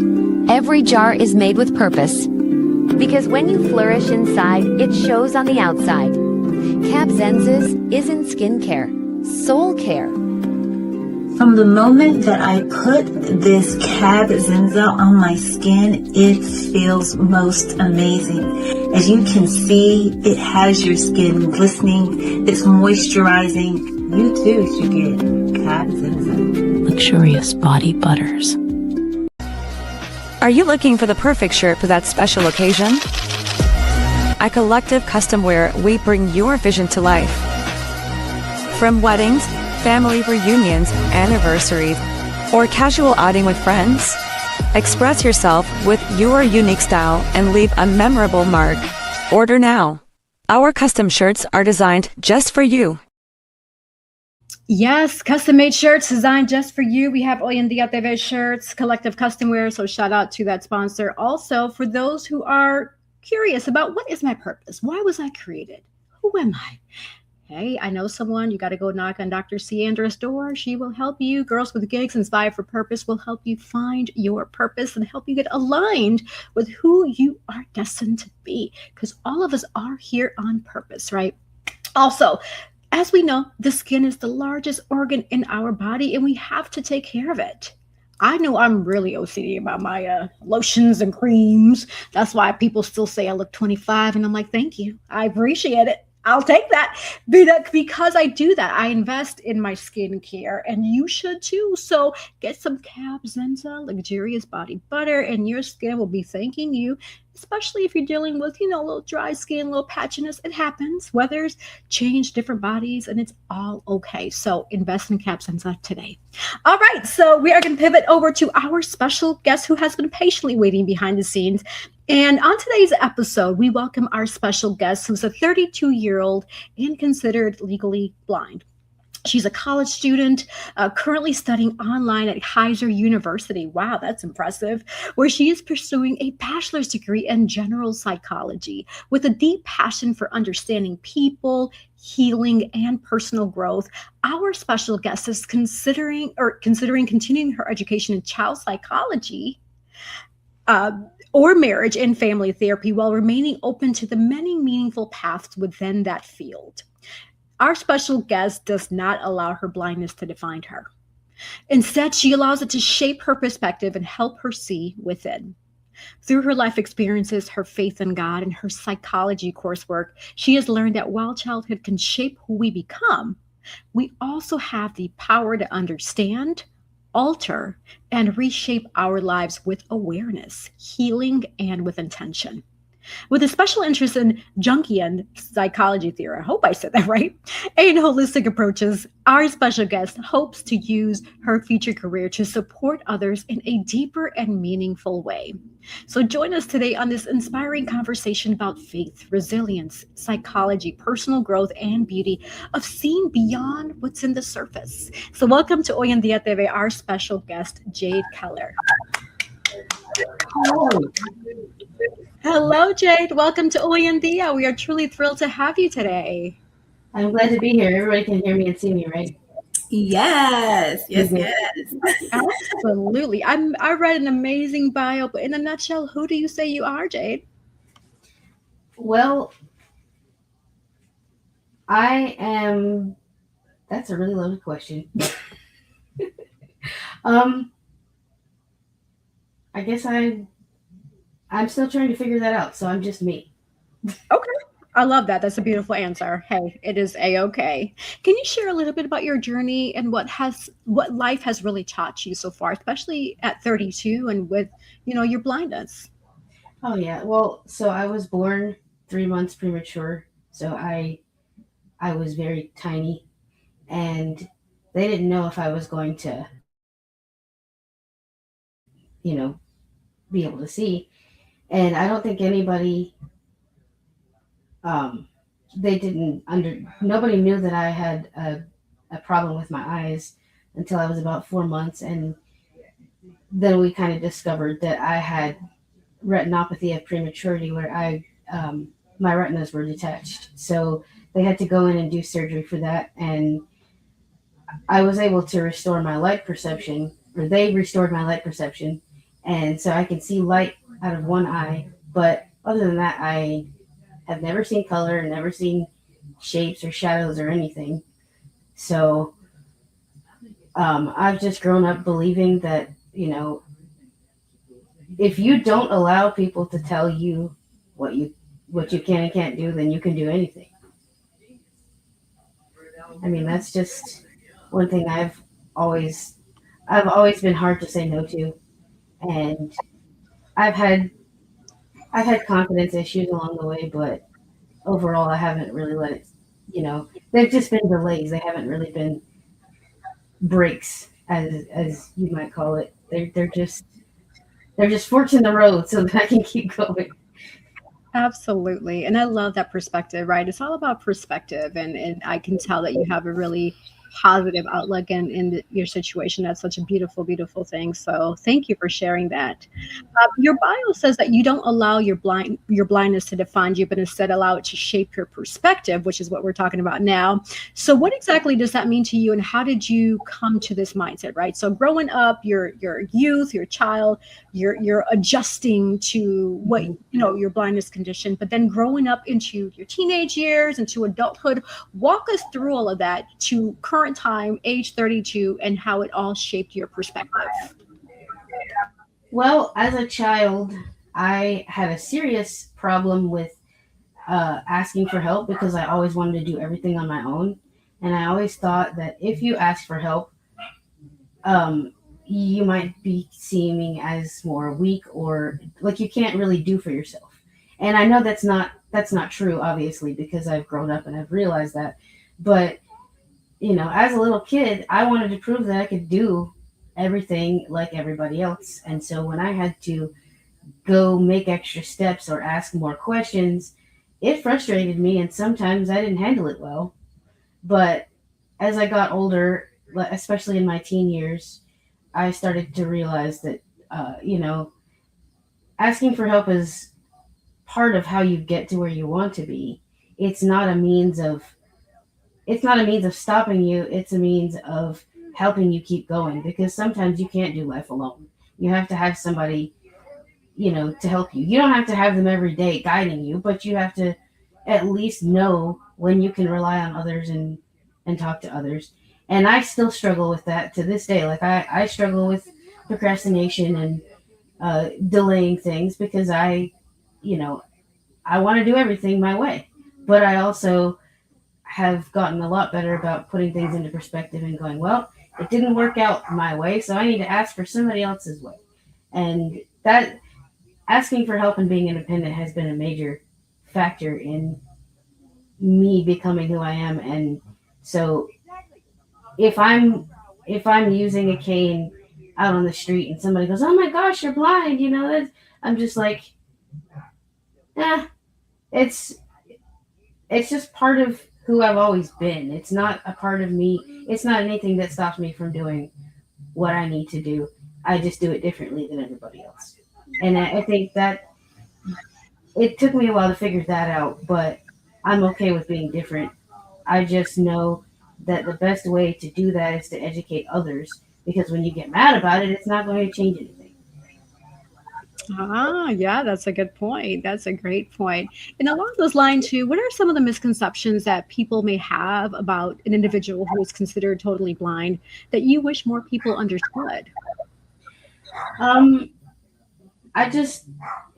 Every jar is made with purpose, because when you flourish inside, it shows on the outside. Cab Zenza's isn't skincare, soul care. From the moment that I put this Cab Zenza on my skin, it feels most amazing. As you can see, it has your skin glistening, it's moisturizing. You too should get Cab Zenza. Luxurious body butters. Are you looking for the perfect shirt for that special occasion? At Collective Custom Wear, we bring your vision to life. From weddings, family reunions, anniversaries, or casual outing with friends, express yourself with your unique style and leave a memorable mark. Order now. Our custom shirts are designed just for you. Yes, custom-made shirts designed just for you. We have Hoy En Día TV shirts, Collective Custom Wear, so shout out to that sponsor. Also, for those who are curious about what is my purpose, why was I created, who am I? Hey, I know someone. You got to go knock on Dr. Ciandra's door. She will help you. Girls with Gigs, Inspired for Purpose will help you find your purpose and help you get aligned with who you are destined to be, because all of us are here on purpose, right? Also, as we know, the skin is the largest organ in our body, and we have to take care of it. I know I'm really OCD about my lotions and creams. That's why people still say I look 25, and I'm like, thank you. I appreciate it. I'll take that because I do that. I invest in my skincare, and you should too. So get some Cab Zenza luxurious body butter, and your skin will be thanking you, especially if you're dealing with, a little dry skin, a little patchiness. It happens. Weathers change, different bodies, and it's all okay. So invest in Cab Zenza today. All right. So we are going to pivot over to our special guest who has been patiently waiting behind the scenes. And on today's episode, we welcome our special guest, who's a 32-year-old and considered legally blind. She's a college student, currently studying online at Keiser University. Wow, that's impressive. Where she is pursuing a bachelor's degree in general psychology with a deep passion for understanding people, healing, and personal growth. Our special guest is considering continuing her education in child psychology, or marriage and family therapy, while remaining open to the many meaningful paths within that field. Our special guest does not allow her blindness to define her. Instead, she allows it to shape her perspective and help her see within. Through her life experiences, her faith in God, and her psychology coursework, she has learned that while childhood can shape who we become, we also have the power to understand, alter, and reshape our lives with awareness, healing, and with intention. With a special interest in Jungian psychology theory, I hope I said that right, and holistic approaches, our special guest hopes to use her future career to support others in a deeper and meaningful way. So join us today on this inspiring conversation about faith, resilience, psychology, personal growth, and beauty of seeing beyond what's in the surface. So welcome to Hoy En Día TV, our special guest, Jade Keller. Hello, Jade. Welcome to Hoy En Día. We are truly thrilled to have you today. I'm glad to be here. Everybody can hear me and see me, right? Yes. Absolutely. I read an amazing bio, but in a nutshell, who do you say you are, Jade? Well, I am. That's a really loaded question. I guess I'm still trying to figure that out. So I'm just me. Okay. I love that. That's a beautiful answer. Hey, it is A-okay. Can you share a little bit about your journey and what life has really taught you so far, especially at 32 and with, your blindness? Oh yeah. Well, so I was born 3 months premature. So I was very tiny, and they didn't know if I was going to, be able to see. And I don't think anybody, nobody knew that I had a problem with my eyes until I was about 4 months. And then we kind of discovered that I had retinopathy of prematurity, where my retinas were detached. So they had to go in and do surgery for that. And I was able to restore my light perception, or they restored my light perception. And so I can see light out of one eye. But other than that, I have never seen color, never seen shapes or shadows or anything. So I've just grown up believing that, if you don't allow people to tell you what you can and can't do, then you can do anything. I mean, that's just one thing I've always been hard to say no to. And I've had confidence issues along the way, but overall I haven't really let it, they've just been delays. They haven't really been breaks, as you might call it. They're just forks in the road so that I can keep going. Absolutely. And I love that perspective, right? It's all about perspective. And I can tell that you have a really positive outlook in your situation. That's such a beautiful, beautiful thing. So thank you for sharing that. Your bio says that you don't allow your blindness to define you, but instead allow it to shape your perspective, which is what we're talking about now. So what exactly does that mean to you, and how did you come to this mindset, right? So growing up, your youth, your child, you're adjusting to what, your blindness condition, but then growing up into your teenage years, into adulthood. Walk us through all of that to current time, age 32, and how it all shaped your perspective. Well, as a child, I had a serious problem with asking for help, because I always wanted to do everything on my own. And I always thought that if you ask for help, you might be seeming as more weak, or like you can't really do for yourself. And I know that's not true, obviously, because I've grown up and I've realized that. But as a little kid, I wanted to prove that I could do everything like everybody else. And so when I had to go make extra steps or ask more questions, it frustrated me, and sometimes I didn't handle it well. But as I got older, especially in my teen years, I started to realize that, asking for help is part of how you get to where you want to be. It's not a means of stopping you. It's a means of helping you keep going, because sometimes you can't do life alone. You have to have somebody, to help you. You don't have to have them every day guiding you, but you have to at least know when you can rely on others and talk to others. And I still struggle with that to this day. Like I struggle with procrastination and delaying things because you know, I want to do everything my way. But I also have gotten a lot better about putting things into perspective and going, well, it didn't work out my way, so I need to ask for somebody else's way. And that asking for help and being independent has been a major factor in me becoming who I am. And so if I'm using a cane out on the street and somebody goes, "Oh my gosh, you're blind," I'm just like, eh, it's it's just part of who I've always been. It's not a part of me. It's not anything that stops me from doing what I need to do. I just do it differently than everybody else. And I think that it took me a while to figure that out, but I'm okay with being different. I just know that the best way to do that is to educate others, because when you get mad about it, it's not going to change anything. Ah, yeah, that's a good point. That's a great point. And along those lines, too, what are some of the misconceptions that people may have about an individual who is considered totally blind that you wish more people understood? Um, I just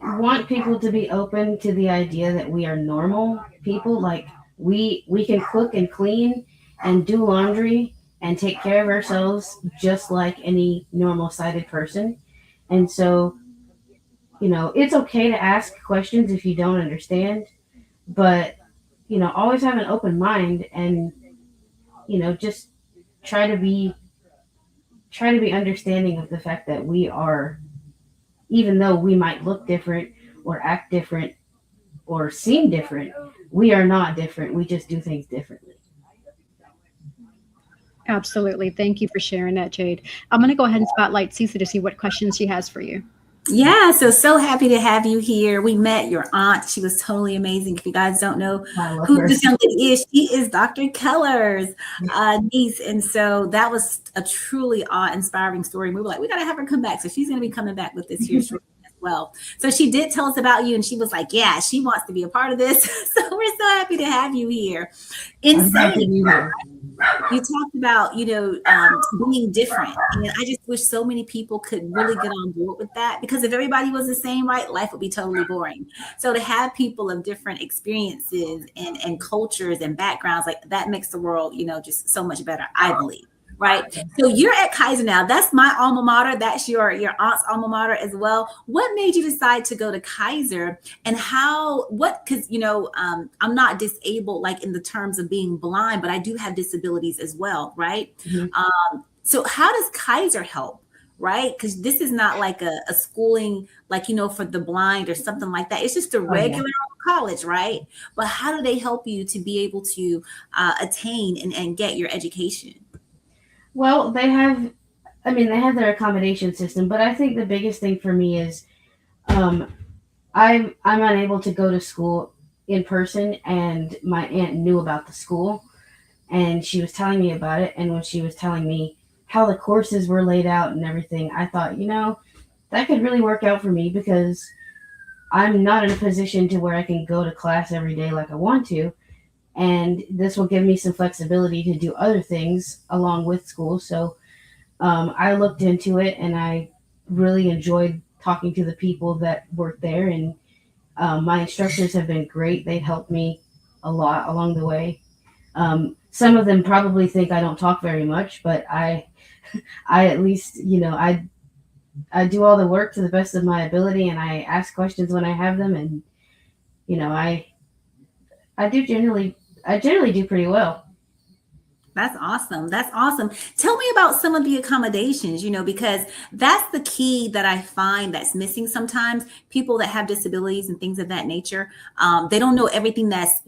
want people to be open to the idea that we are normal people. Like we can cook and clean and do laundry and take care of ourselves just like any normal sighted person. And so, it's okay to ask questions if you don't understand, but always have an open mind and just try to be understanding of the fact that we are, even though we might look different or act different or seem different, we are not different. We just do things differently. Absolutely. Thank you for sharing that, Jade. I'm going to go ahead and spotlight Cece to see what questions she has for you. Yeah, so happy to have you here. We met your aunt. She was totally amazing. If you guys don't know who her. this young lady is, she is Dr. Keller's niece. And so that was a truly awe-inspiring story. We were like, we got to have her come back. So she's going to be coming back with this here shortly as well. So she did tell us about you, and she was like, yeah, she wants to be a part of this. So we're so happy to have you here. You talked about, being different. And I just wish so many people could really get on board with that, because if everybody was the same, right, life would be totally boring. So to have people of different experiences and cultures and backgrounds, like that makes the world, just so much better, I believe. Right. So you're at Keiser now. That's my alma mater. That's your aunt's alma mater as well. What made you decide to go to Keiser, and because, I'm not disabled, like in the terms of being blind, but I do have disabilities as well. Right. Mm-hmm. So how does Keiser help? Right. Because this is not like a schooling, like, for the blind or something like that. It's just a regular college. Right. But how do they help you to be able to attain and get your education? Well, they have their accommodation system, but I think the biggest thing for me is I'm unable to go to school in person, and my aunt knew about the school, and she was telling me about it. And when she was telling me how the courses were laid out and everything, I thought, that could really work out for me, because I'm not in a position to where I can go to class every day like I want to. And this will give me some flexibility to do other things along with school. So I looked into it, and I really enjoyed talking to the people that work there. And my instructors have been great. They've helped me a lot along the way. Some of them probably think I don't talk very much, but I at least, I do all the work to the best of my ability, and I ask questions when I have them. And, I generally do pretty well. That's awesome. That's awesome. Tell me about some of the accommodations, because that's the key that I find that's missing sometimes. People that have disabilities and things of that nature, they don't know everything that's,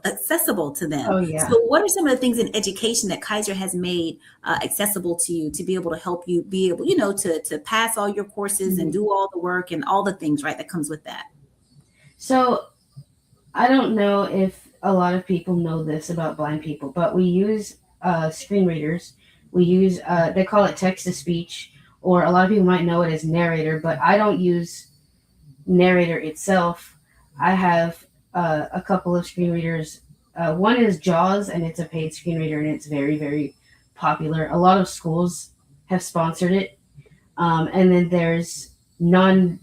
accessible to them. Oh, yeah. So what are some of the things in education that Keiser has made accessible to you to be able to help you be able, to pass all your courses and do all the work and all the things, right, that comes with that? So I don't know if a lot of people know this about blind people, but we use screen readers. We use, they call it text to speech, or a lot of people might know it as narrator, but I don't use narrator itself. I have a couple of screen readers. One is JAWS, and it's a paid screen reader, and it's very, very popular. A lot of schools have sponsored it. And then there's there's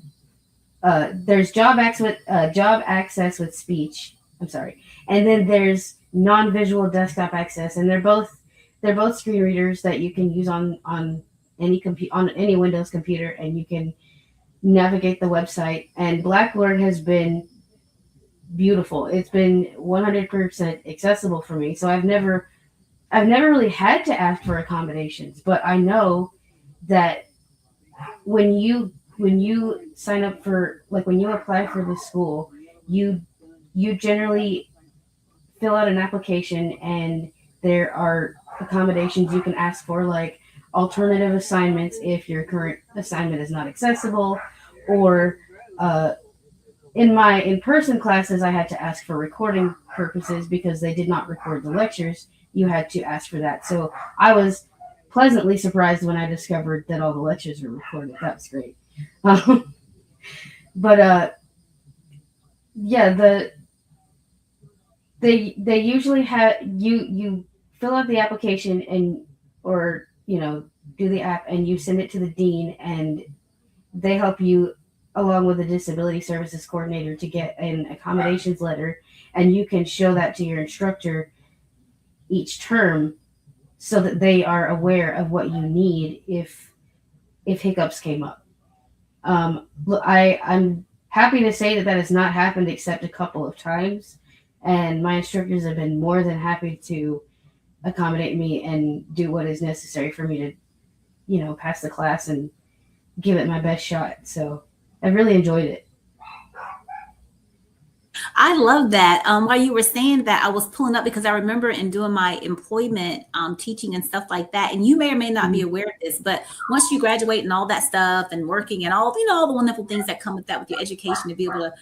job access with speech. I'm sorry. And then there's non-visual desktop access, and they're both screen readers that you can use on any Windows computer, and you can navigate the website. And Blackboard has been beautiful. It's been 100% accessible for me. So I've never really had to ask for accommodations, but I know that when you sign up for, like, when you apply for the school, you generally fill out an application, and there are accommodations you can ask for, like alternative assignments if your current assignment is not accessible, or in my in-person classes, I had to ask for recording purposes because they did not record the lectures. You had to ask for that. So I was pleasantly surprised when I discovered that all the lectures were recorded. That was great. They usually have you fill out the application or do the app, and you send it to the dean, and they help you along with the disability services coordinator to get an accommodations letter, and you can show that to your instructor each term so that they are aware of what you need if hiccups came up. I'm happy to say that has not happened except a couple of times, and my instructors have been more than happy to accommodate me and do what is necessary for me to, pass the class and give it my best shot. So I really enjoyed it. I love that. While you were saying that, I was pulling up because I remember in doing my employment teaching and stuff like that. And you may or may not be aware of this, but once you graduate and all that stuff and working and all the wonderful things that come with that, with your education, to be able to,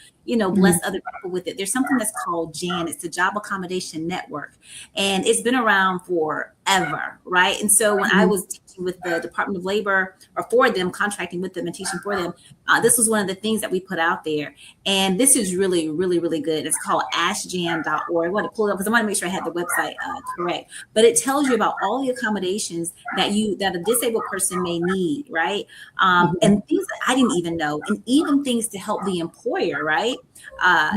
bless other people with it. There's something that's called JAN. It's the Job Accommodation Network. And it's been around forever, right? And so when I was teaching with the Department of Labor, or for them, contracting with them and teaching for them, this was one of the things that we put out there. And this is really, really, really good. It's called askjan.org. I want to pull it up because I want to make sure I had the website correct. But it tells you about all the accommodations that a disabled person may need, right? And things that I didn't even know, and even things to help the employer, right?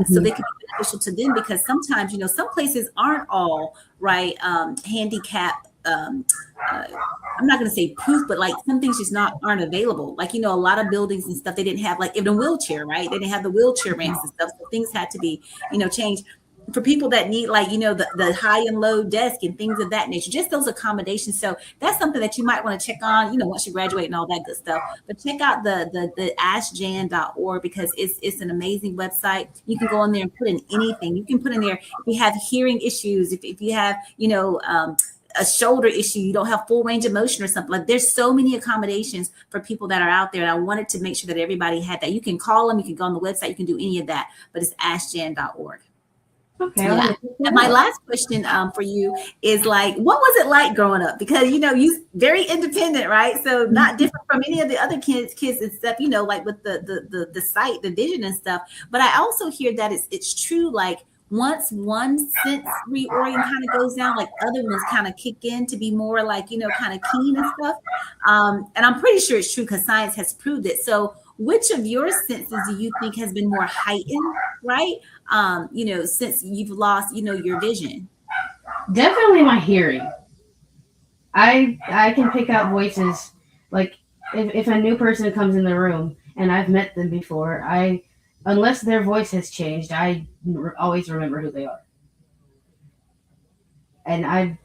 So they can be beneficial to them, because sometimes, some places aren't all right, handicap. I'm not going to say proof, but like some things just aren't available. Like, a lot of buildings and stuff, they didn't have, like, even a wheelchair, right? They didn't have the wheelchair ramps and stuff. So things had to be, changed for people that need, like, the high and low desk and things of that nature, just those accommodations. So that's something that you might want to check on, once you graduate and all that good stuff. But check out the askjan.org, because it's an amazing website. You can go in there and put in anything. You can put in there if you have hearing issues, if you have, a shoulder issue, you don't have full range of motion or something. Like, there's so many accommodations for people that are out there. And I wanted to make sure that everybody had that. You can call them, you can go on the website, you can do any of that, but it's askjan.org. Okay. Yeah. And my last question for you is, like, what was it like growing up? Because, you very independent, right? So not different from any of the other kids and stuff, like with the sight, the vision and stuff. But I also hear that it's true, like, once one sense reorient kind of goes down, like, other ones kind of kick in to be more like, kind of keen and stuff. And I'm pretty sure it's true because science has proved it. So which of your senses do you think has been more heightened, right? Since you've lost, your vision? Definitely my hearing. I can pick out voices. Like, if a new person comes in the room and I've met them before, unless their voice has changed, I always remember who they are. And I've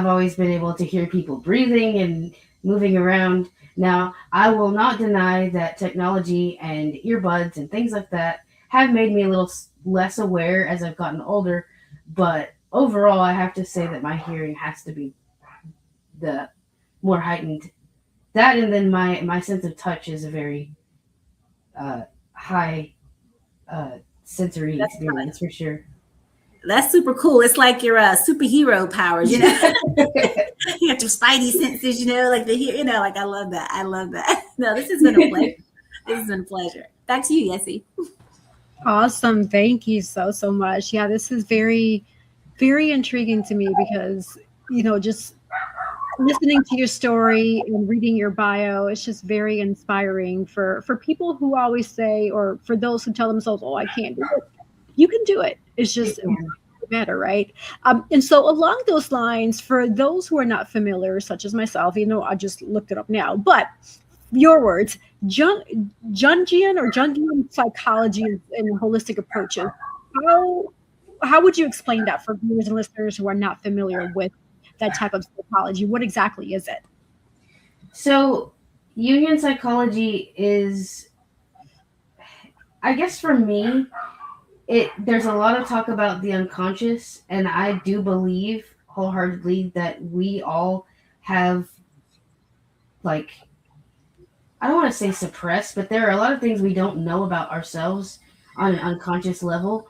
always been able to hear people breathing and moving around. Now, I will not deny that technology and earbuds and things like that have made me a little less aware as I've gotten older. But overall, I have to say that my hearing has to be the more heightened. That, and then my sense of touch is a very high sensory experience, for sure. That's super cool. It's like your superhero powers, You got your spidey senses, like the hear, like, I love that. No, this has been a pleasure. Back to you, Yessie. Awesome. Thank you so much. Yeah, this is very, very intriguing to me because, just listening to your story and reading your bio, it's just very inspiring for people who always say, or for those who tell themselves, "Oh, I can't do it." You can do it. It's just better, right? And so along those lines, for those who are not familiar, such as myself, I just looked it up now, but your words, Jungian psychology and holistic approaches. How how would you explain that for viewers and listeners who are not familiar with that type of psychology? What exactly is it? So, Jungian psychology is, I guess for me, there's a lot of talk about the unconscious, and I do believe wholeheartedly that we all have, like, I don't want to say suppressed, but there are a lot of things we don't know about ourselves on an unconscious level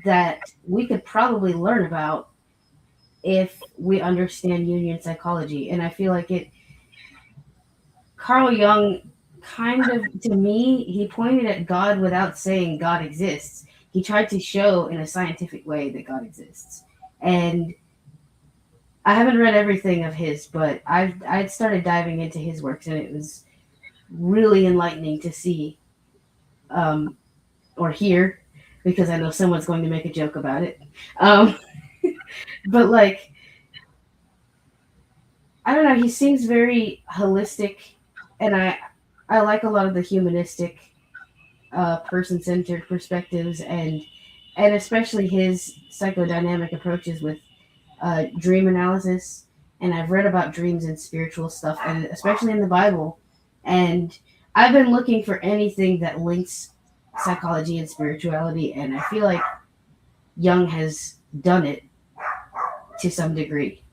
that we could probably learn about if we understand Jungian psychology. And I feel like Carl Jung kind of, to me, he pointed at God without saying God exists. He tried to show in a scientific way that God exists. And I haven't read everything of his, but I'd started diving into his works, and it was really enlightening to see or hear, because I know someone's going to make a joke about it. But like, I don't know, he seems very holistic, and I like a lot of the humanistic person-centered perspectives, and especially his psychodynamic approaches with dream analysis. And I've read about dreams and spiritual stuff, and especially in the Bible. And I've been looking for anything that links psychology and spirituality, and I feel like Jung has done it to some degree.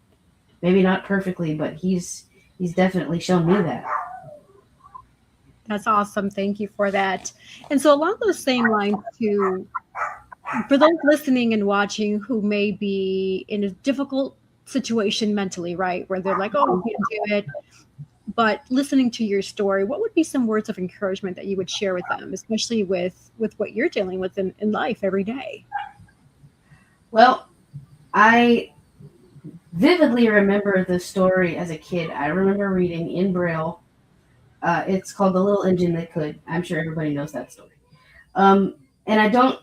Maybe not perfectly, but he's definitely shown me that. That's awesome. Thank you for that. And so along those same lines too, for those listening and watching who may be in a difficult situation mentally, right? Where they're like, oh, I can't do it. But listening to your story, what would be some words of encouragement that you would share with them, especially with what you're dealing with in life every day? Well, I vividly remember the story as a kid. I remember reading in Braille. It's called The Little Engine That Could. I'm sure everybody knows that story. And I don't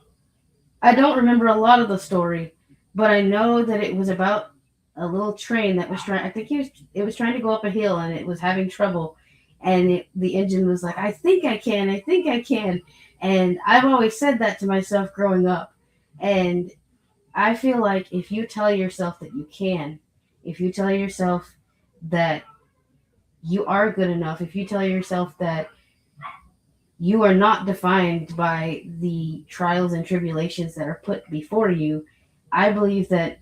remember a lot of the story, but I know that it was about a little train that was trying. I think it was trying to go up a hill, and it was having trouble. And the engine was like, "I think I can. I think I can." And I've always said that to myself growing up. And I feel like if you tell yourself that you can, if you tell yourself that you are good enough, if you tell yourself that you are not defined by the trials and tribulations that are put before you, I believe that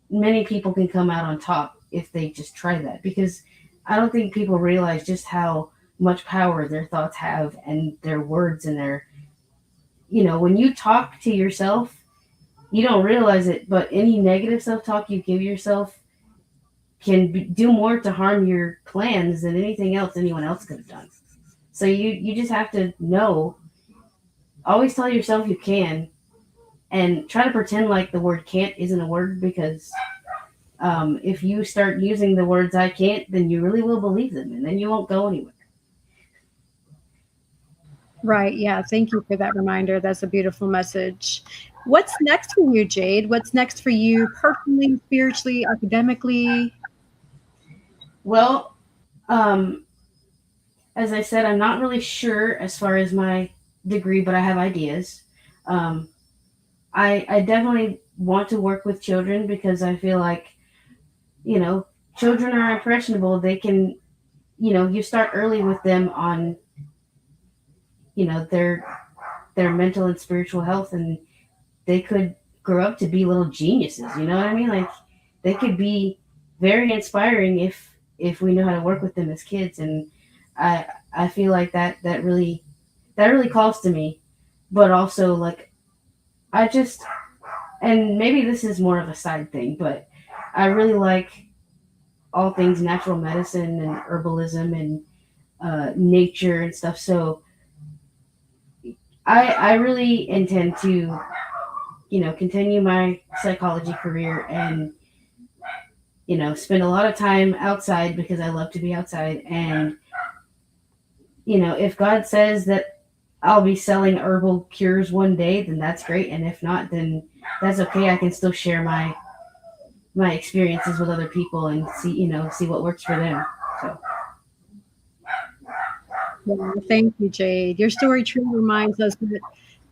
many people can come out on top if they just try that. Because I don't think people realize just how much power their thoughts have, and their words, and when you talk to yourself, you don't realize it, but any negative self-talk you give yourself can do more to harm your plans than anything else anyone else could have done. So you just have to know, always tell yourself you can, and try to pretend like the word can't isn't a word, because if you start using the words I can't, then you really will believe them, and then you won't go anywhere. Right. Yeah. Thank you for that reminder. That's a beautiful message. What's next for you, Jade? What's next for you personally, spiritually, academically? Well, as I said, I'm not really sure as far as my degree, but I have ideas. I definitely want to work with children, because I feel like, children are impressionable. They can, you start early with them on, their mental and spiritual health, and they could grow up to be little geniuses. You know what I mean? Like, they could be very inspiring if we know how to work with them as kids. And I feel like that really calls to me. But also, like, and maybe this is more of a side thing, but I really like all things natural medicine and herbalism and nature and stuff. So I really intend to, continue my psychology career and spend a lot of time outside because I love to be outside. And, if God says that I'll be selling herbal cures one day, then that's great. And if not, then that's okay. I can still share my experiences with other people and see what works for them. So. Well, thank you, Jade. Your story truly reminds us that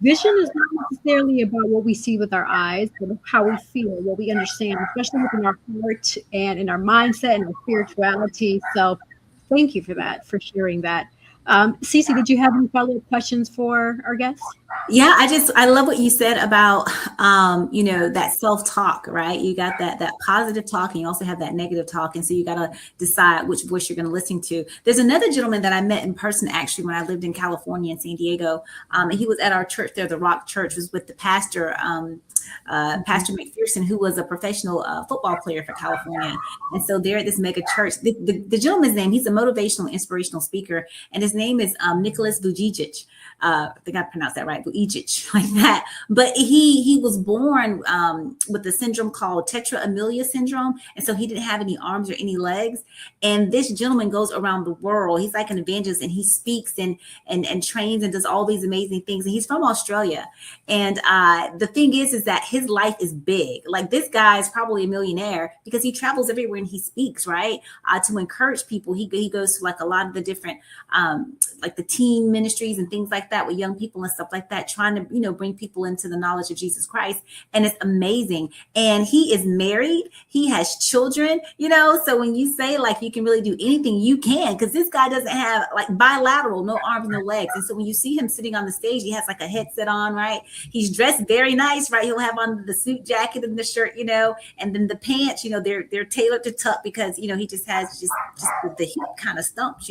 vision is not necessarily about what we see with our eyes, but how we feel, what we understand, especially within our heart and in our mindset and our spirituality. So thank you for that, for sharing that. Cece, did you have any follow-up questions for our guests? Yeah, I love what you said about that self-talk, right? You got that positive talk, and you also have that negative talk, and so you got to decide which voice you're going to listen to. There's another gentleman that I met in person actually when I lived in California in San Diego, and he was at our church there, the Rock Church, was with the pastor, Pastor McPherson, who was a professional football player for California. And so they're at this mega church. The gentleman's name, he's a motivational, inspirational speaker, and his name is Nicholas Vujicic. I think I pronounced that right, Vujicic, like that. But he was born with a syndrome called tetra amelia syndrome, and so he didn't have any arms or any legs. And this gentleman goes around the world. He's like an evangelist, and he speaks and trains and does all these amazing things. And he's from Australia. And the thing is that his life is big. Like, this guy is probably a millionaire because he travels everywhere and he speaks, right? To encourage people. He goes to like a lot of the different like the teen ministries and things like that with young people and stuff like that, trying to, bring people into the knowledge of Jesus Christ. And it's amazing. And he is married. He has children, so when you say like you can really do anything, you can, because this guy doesn't have like bilateral, no arms, no legs. And so when you see him sitting on the stage, he has like a headset on, right? He's dressed very nice, right? He'll have on the suit jacket and the shirt, and then the pants, they're tailored to tuck because, he just has just the hip kind of stumps,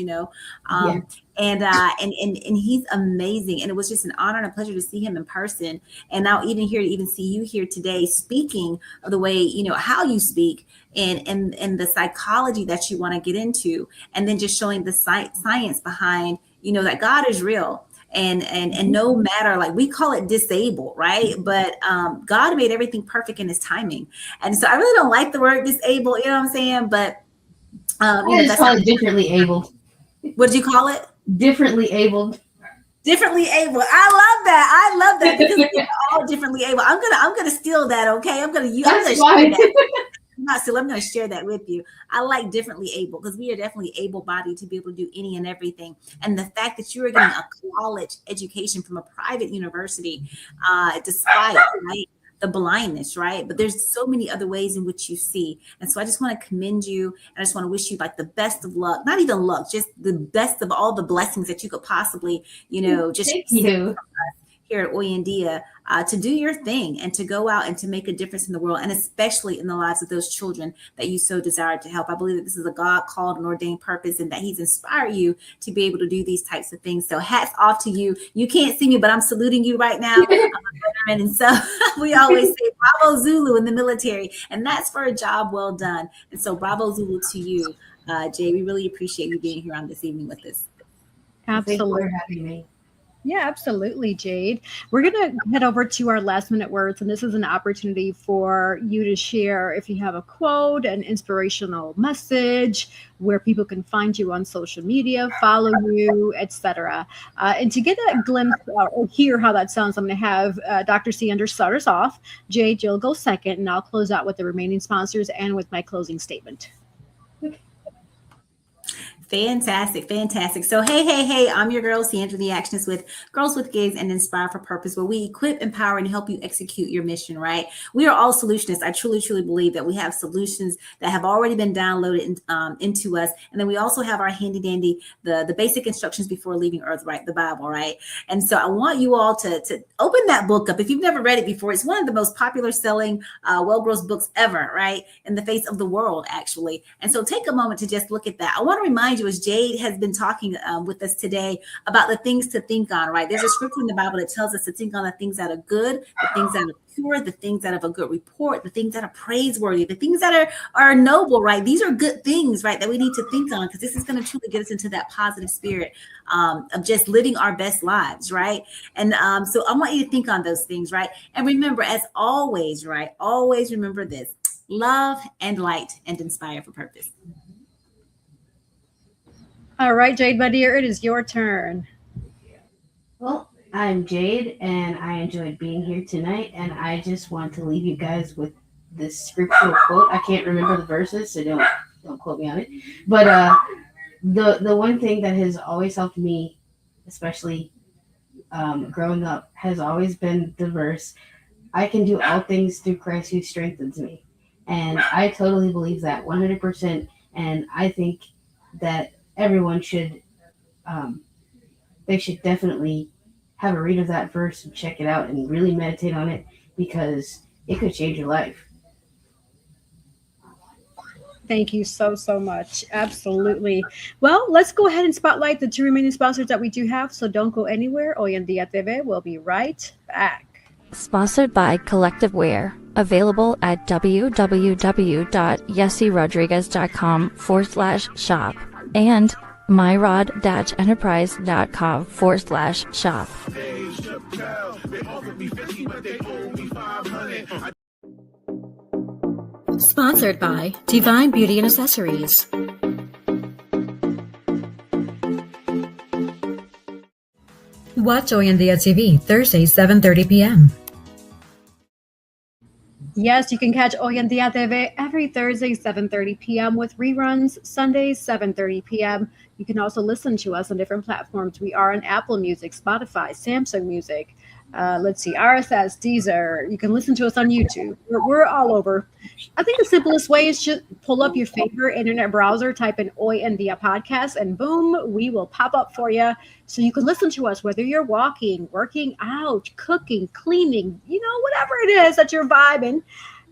And he's amazing. And it was just an honor and a pleasure to see him in person. And now even see you here today speaking of the way, how you speak and the psychology that you want to get into. And then just showing the science behind, that God is real. And no matter, like, we call it disabled, right? But God made everything perfect in his timing. And so I really don't like the word disabled, you know what I'm saying? But I just call it differently abled. What did you call it? Differently abled. Differently able. I love that because we're all differently able. I'm gonna steal that. Okay, I'm gonna share that. Not still. I'm gonna share that with you. I like differently able because we are definitely able-bodied to be able to do any and everything. And the fact that you are getting a college education from a private university, despite the blindness, right? But there's so many other ways in which you see. And so I just want to commend you. And I just want to wish you like the best of luck, not even luck, just the best of all the blessings that you could possibly, just Thank you. here at Hoy En Día, to do your thing and to go out and to make a difference in the world, and especially in the lives of those children that you so desire to help. I believe that this is a God-called and ordained purpose, and that he's inspired you to be able to do these types of things. So hats off to you. You can't see me, but I'm saluting you right now. And so we always say bravo Zulu in the military, and that's for a job well done. And so bravo Zulu to you, Jay. We really appreciate you being here on this evening with us. Absolutely. Thanks for having me. Yeah, absolutely, Jade. We're going to head over to our last minute words, and this is an opportunity for you to share if you have a quote, an inspirational message, where people can find you on social media, follow you, etc. And to get a glimpse or hear how that sounds, I'm going to have Dr. C start us off. Jade, you'll go second, and I'll close out with the remaining sponsors and with my closing statement. Fantastic. So, hey, I'm your girl, Sandra, the Actionist, with Girls with Gigs and Inspire for Purpose, where we equip, empower, and help you execute your mission, right? We are all solutionists. I truly believe that we have solutions that have already been downloaded into us. And then we also have our handy dandy, the basic instructions before leaving Earth, right? The Bible, right? And so I want you all to open that book up. If you've never read it before, it's one of the most popular selling, well-grossed books ever, right? In the face of the world, actually. And so take a moment to just look at that. I want to remind you, as Jade has been talking with us today, about the things to think on, right? There's a scripture in the Bible that tells us to think on the things that are good, the things that are pure, the things that have a good report, the things that are praiseworthy, the things that are noble, right? These are good things, right, that we need to think on, because this is going to truly get us into that positive spirit of just living our best lives, right? And so I want you to think on those things, right? And remember, as always, right, always remember this: love, and light, and inspire for purpose. All right, Jade, my dear, it is your turn. Well, I'm Jade, and I enjoyed being here tonight. And I just want to leave you guys with this scriptural quote. I can't remember the verses, so don't quote me on it. But the one thing that has always helped me, especially growing up, has always been the verse, "I can do all things through Christ who strengthens me." And I totally believe that 100%. And I think that everyone should, they should definitely have a read of that verse and check it out and really meditate on it, because it could change your life. Thank you so, so much. Absolutely. Well, let's go ahead and spotlight the 2 remaining sponsors that we do have. So don't go anywhere. Hoy En Día TV. We'll be right back. Sponsored by Collective Wear. Available at www.yessierodriguez.com/shop and myrod-enterprise.com/shop. Sponsored by Divine Beauty and Accessories. Watch Hoy En Día TV, Thursdays, 7:30 p.m. Yes, you can catch Hoy En Día TV every Thursday, 7:30 p.m. with reruns, Sundays, 7:30 p.m. You can also listen to us on different platforms. We are on Apple Music, Spotify, Samsung Music, RSS, Deezer. You can listen to us on YouTube. We're all over. I think the simplest way is just pull up your favorite internet browser, type in Hoy En Día podcast, and boom, we will pop up for you. So you can listen to us whether you're walking, working out, cooking, cleaning, whatever it is that you're vibing.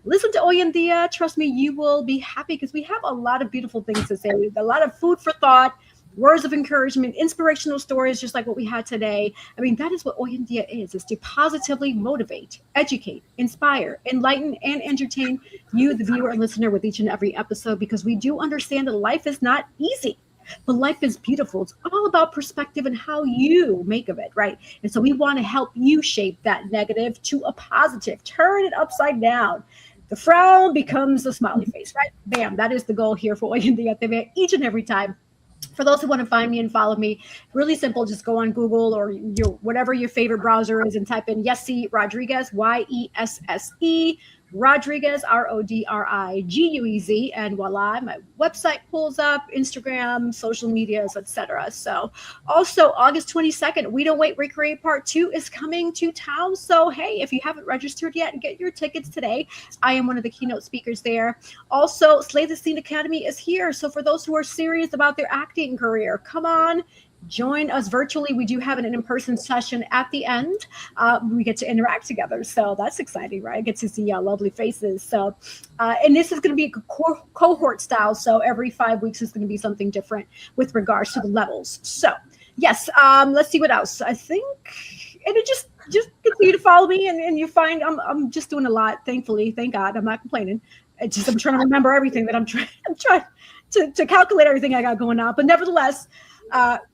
Listen to Hoy En Día. Trust me, you will be happy because we have a lot of beautiful things to say. A lot of food for thought, words of encouragement, inspirational stories, just like what we had today. I mean, that is what Hoy En Día is to positively motivate, educate, inspire, enlighten, and entertain you, the viewer and listener, with each and every episode, because we do understand that life is not easy. But life is beautiful. It's all about perspective and how you make of it, right? And so we want to help you shape that negative to a positive. Turn it upside down. The frown becomes a smiley face, right? Bam. That is the goal here for Hoy En Día TV each and every time. For those who want to find me and follow me, really simple. Just go on Google or whatever your favorite browser is and type in Yessie Rodriguez, YESSE Rodriguez, RODRIGUEZ, and voila, my website pulls up, Instagram, social medias, etc. So also August 22nd, We Don't Wait, Recreate Part 2 is coming to town. So hey, if you haven't registered yet, get your tickets today. I am one of the keynote speakers there. Also, Slay the Scene Academy is here. So for those who are serious about their acting career, come on, join us virtually. We do have an in-person session at the end. We get to interact together. So that's exciting, right? I get to see lovely faces. So, and this is going to be a cohort style. So every 5 weeks is going to be something different with regards to the levels. So yes, let's see what else. I think, and it just continue to follow me and you find I'm just doing a lot. Thankfully, thank God, I'm not complaining. I'm trying to remember everything that I'm trying to calculate everything I got going on. But nevertheless,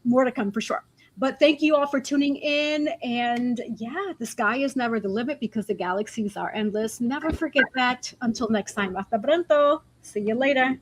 more to come for sure. But thank you all for tuning in. And yeah, the sky is never the limit because the galaxies are endless. Never forget that. Until next time. Hasta pronto. See you later.